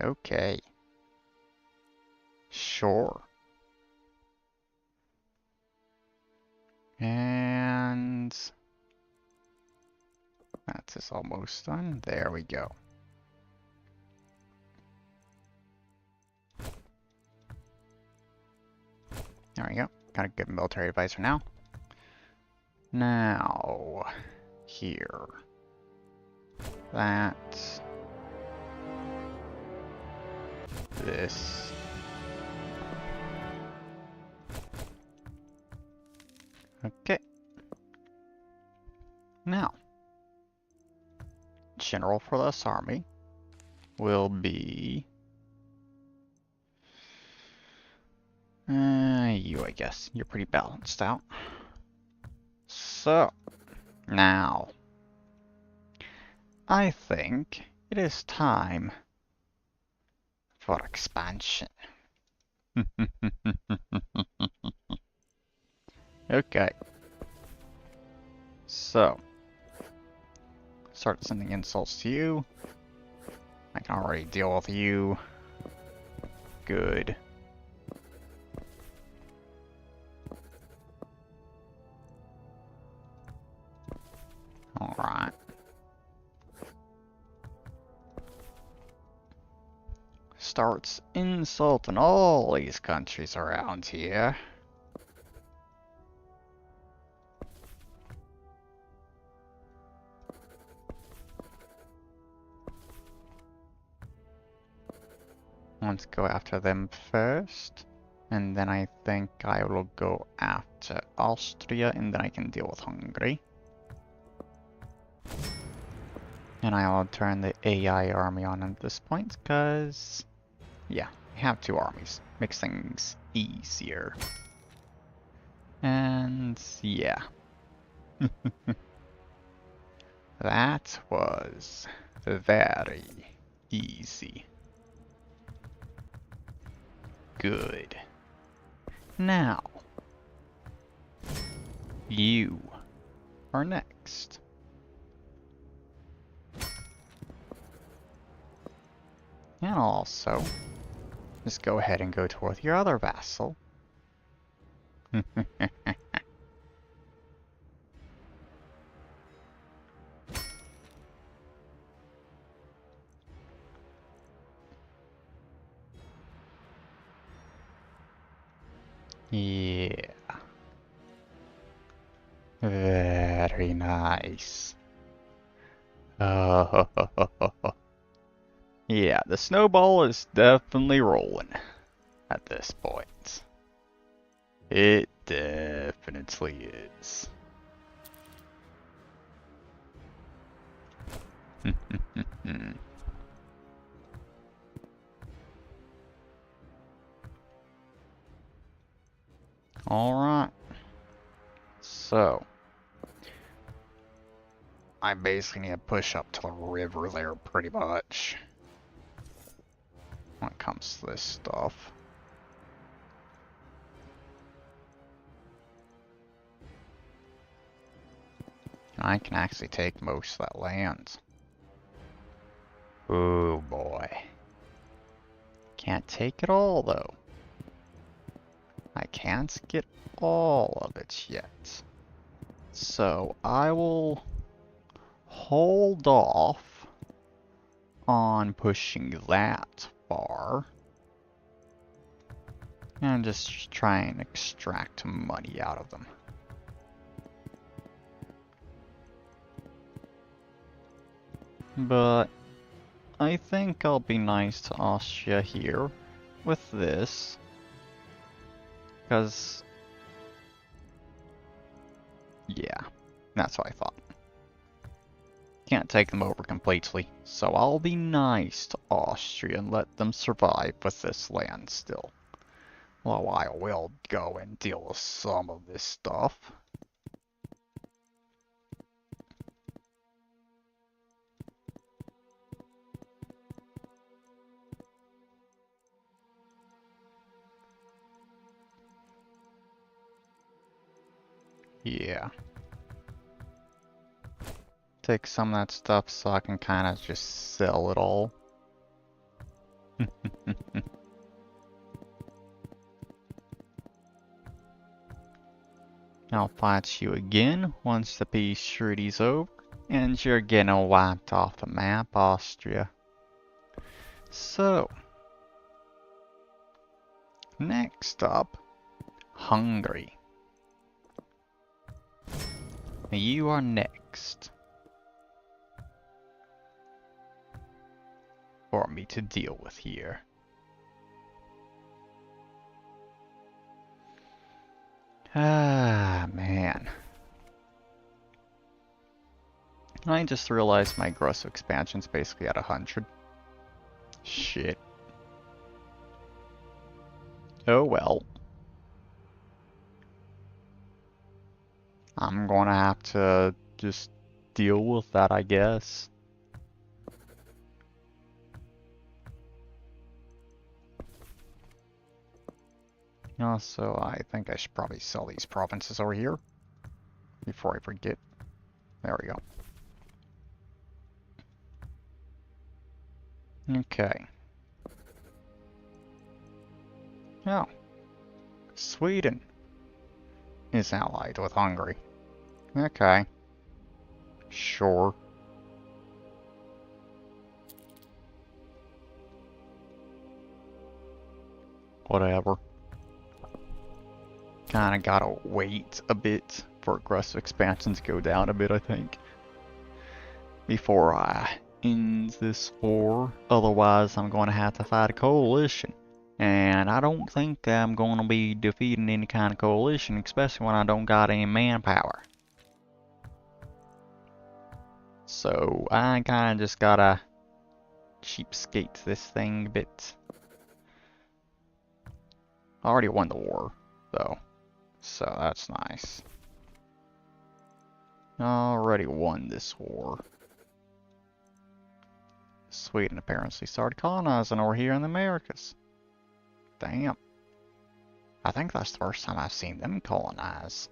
Okay. Sure. And that is almost done. There we go. There we go. Got a good military advisor now. Now, here. That. This. Okay. Now, general for this army will be you, I guess. You're pretty balanced out. So, now, I think it is time for expansion. Okay. So, start sending insults to you. I can already deal with you. Good. Alright. Starts insulting all these countries around here. Let's go after them first. And then I think I will go after Austria, and then I can deal with Hungary. And I'll turn the AI army on at this point, because, yeah, we have two armies. Makes things easier. And, yeah. That was very easy. Good. Now, you are next. And also, just go ahead and go toward your other vassal. Yeah. Very nice. Oh, yeah, the snowball is definitely rolling at this point. It definitely is. Alright. So, I basically need to push up to the river there pretty much when it comes to this stuff. I can actually take most of that land. Oh boy. Can't take it all though. I can't get all of it yet. So I will hold off on pushing that far. And just try and extract money out of them. But I think I'll be nice to Austria here with this. Because, yeah, that's what I thought. Can't take them over completely, so I'll be nice to Austria and let them survive with this land still. Well, I will go and deal with some of this stuff. Yeah. Take some of that stuff so I can kind of just sell it all. I'll fight you again once the peace treaty's over, and you're getting wiped off the map, Austria. So, next up, Hungary. You are next for me to deal with here. Ah, man. I just realized my gross expansion's basically at 100. Shit. Oh well. I'm gonna have to just deal with that, I guess. Also, I think I should probably sell these provinces over here before I forget. There we go. Okay. Oh. Sweden is allied with Hungary. Okay. Sure. Whatever. Kinda gotta wait a bit for aggressive expansions to go down a bit, I think, before I end this war. Otherwise, I'm going to have to fight a coalition. And I don't think I'm going to be defeating any kind of coalition, especially when I don't got any manpower. So I kinda just gotta cheapskate this thing a bit. I already won the war, though, so that's nice. Already won this war. Sweden apparently started colonizing over here in the Americas. Damn. I think that's the first time I've seen them colonize.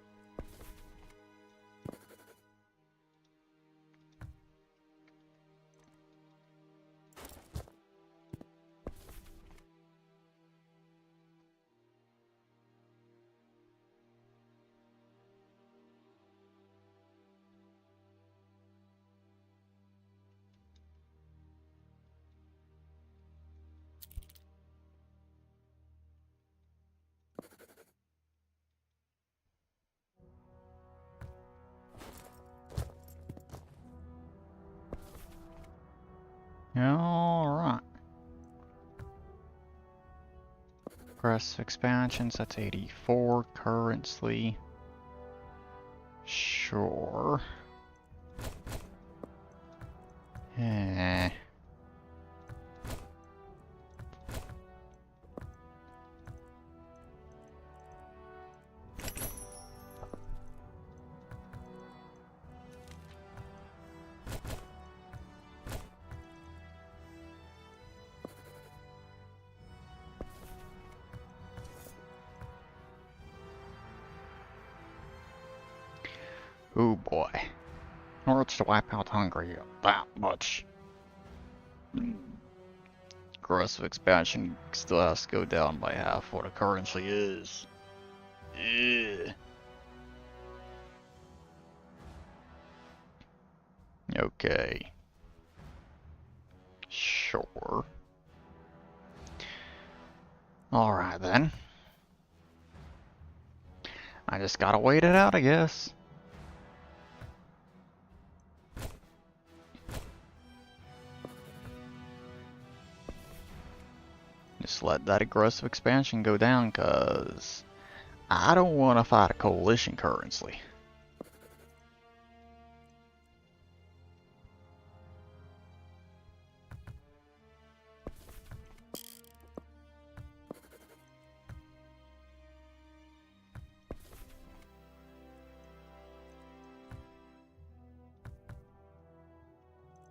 Alright. Aggressive expansions, that's 84 currently. Sure. Eh. Oh boy. In order to wipe out Hungary that much, aggressive expansion still has to go down by half what it currently is. Ugh. Okay. Sure. Alright then. I just gotta wait it out, I guess. Just let that aggressive expansion go down, cause I don't want to fight a coalition currently.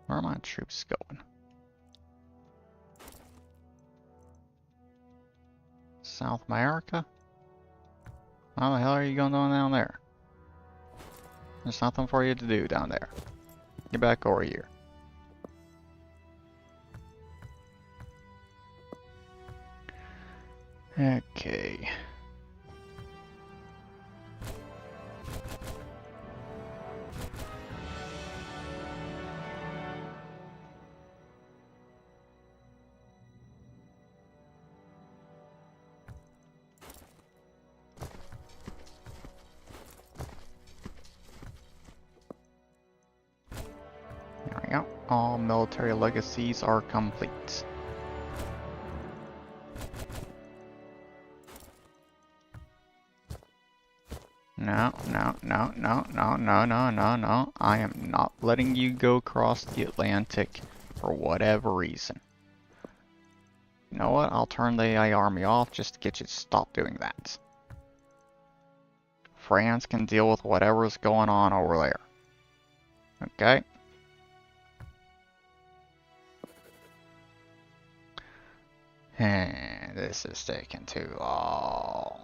Where are my troops going? South America? How the hell are you going down there? There's nothing for you to do down there. Get back over here. Okay. There we go. All military legacies are complete. No, no, no, no, no, no, no, no, no. I am not letting you go across the Atlantic for whatever reason. You know what? I'll turn the AI army off just to get you to stop doing that. France can deal with whatever's going on over there. Okay? And this is taking too long.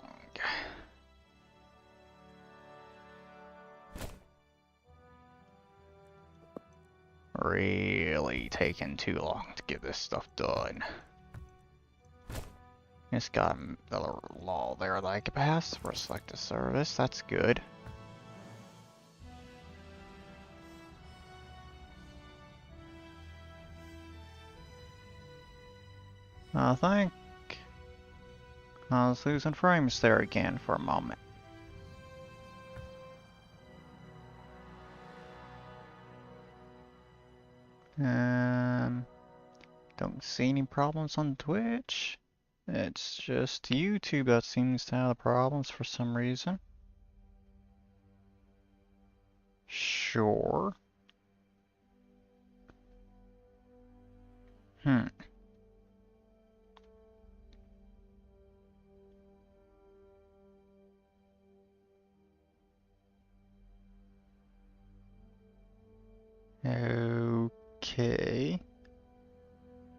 Really taking too long to get this stuff done. It's got another law there that I can pass for selective service. That's good. I think I was losing frames there again for a moment. Don't see any problems on Twitch. It's just YouTube that seems to have the problems for some reason. Sure. Okay.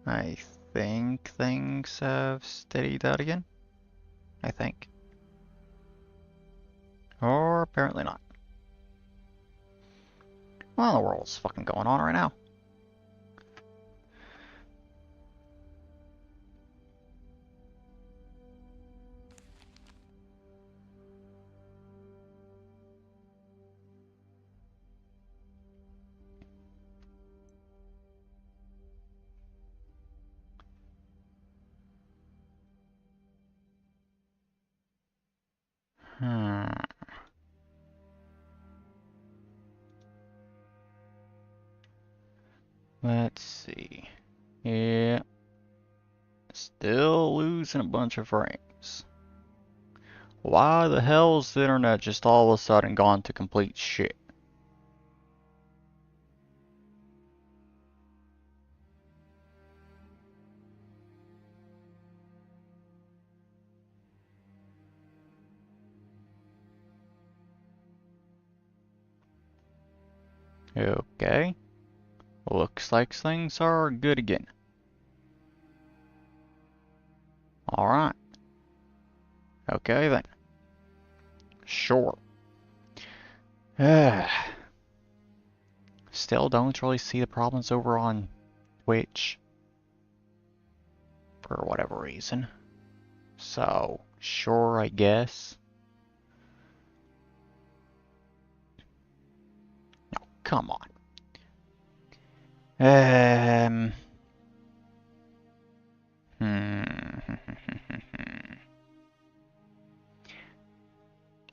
I think things have steadied out again. I think. Or apparently not. Well, the world's fucking going on right now. Hmm. Let's see. Yeah. Still losing a bunch of frames. Why the hell is the internet just all of a sudden gone to complete shit? Okay. Looks like things are good again. Alright. Okay then. Sure. Still don't really see the problems over on Twitch. For whatever reason. So, sure, I guess. No, come on.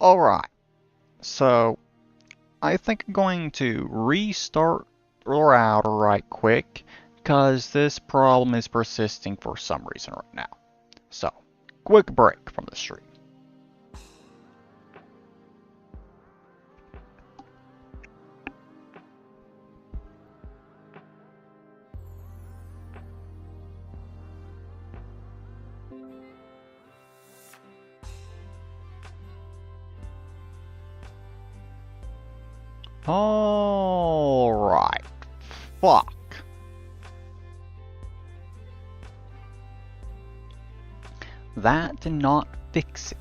Alright. So, I think I'm going to restart the router right quick because this problem is persisting for some reason right now. So, quick break from the stream. Alright. Fuck. That did not fix it.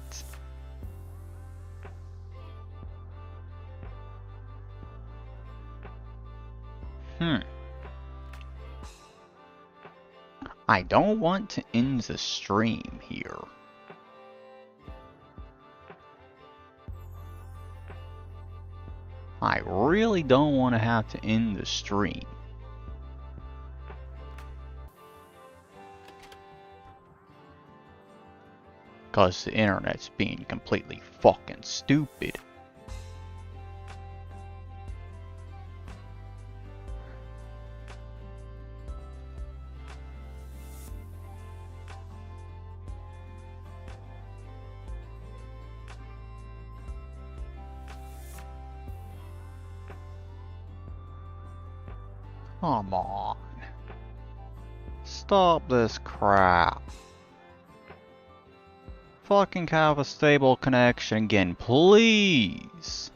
I don't want to end the stream here. I really don't want to have to end the stream. Because the internet's being completely fucking stupid. Come on. Stop this crap. Fucking have a stable connection again, please.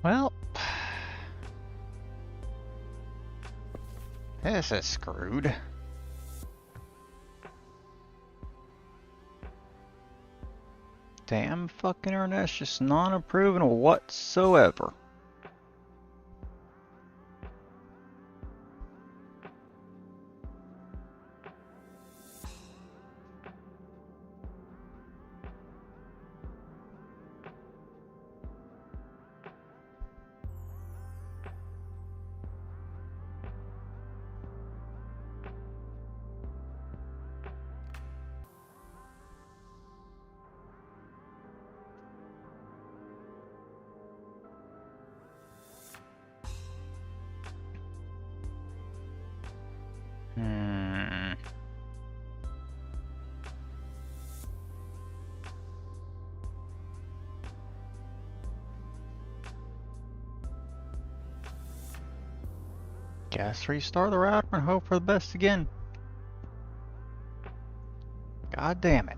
Well, this is screwed. Damn fucking internet's just not improving whatsoever. Guess restart the router and hope for the best again. God damn it.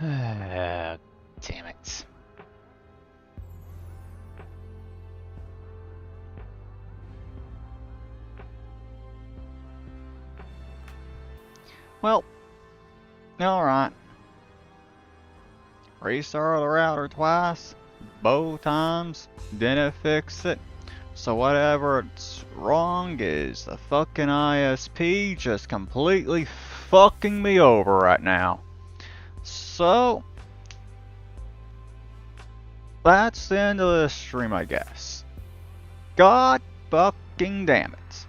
Damn it. Well, alright. Restart the router twice, both times, didn't fix it. So whatever's wrong is the fucking ISP just completely fucking me over right now. So, that's the end of this stream, I guess. God fucking damn it.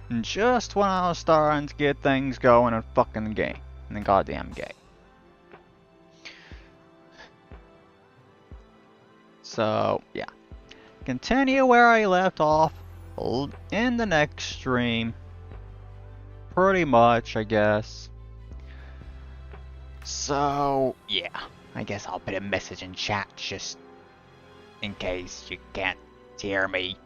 And just when I was starting to get things going in fucking game. In the goddamn game. So, yeah. Continue where I left off in the next stream. Pretty much, I guess. So, yeah. I guess I'll put a message in chat just in case you can't hear me.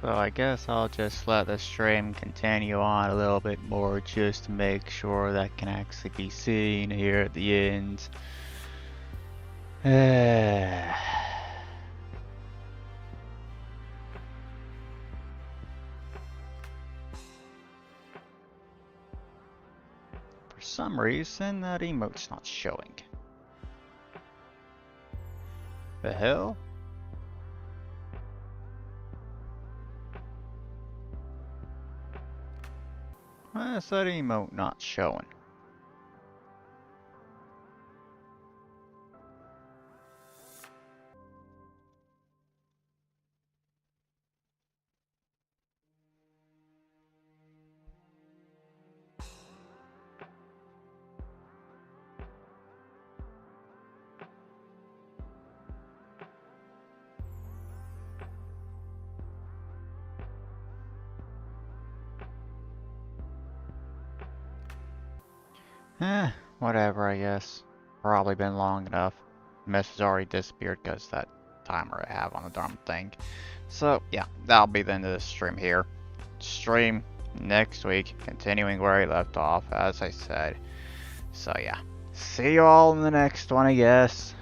So I guess I'll just let the stream continue on a little bit more just to make sure that can actually be seen here at the end. some reason that emote's not showing. The hell? Why is that emote not showing? Whatever, I guess. Probably been long enough. Mess has already disappeared because that timer I have on the darn thing. So, yeah, that'll be the end of this stream here. Stream next week, continuing where I left off, as I said. So, yeah. See you all in the next one, I guess.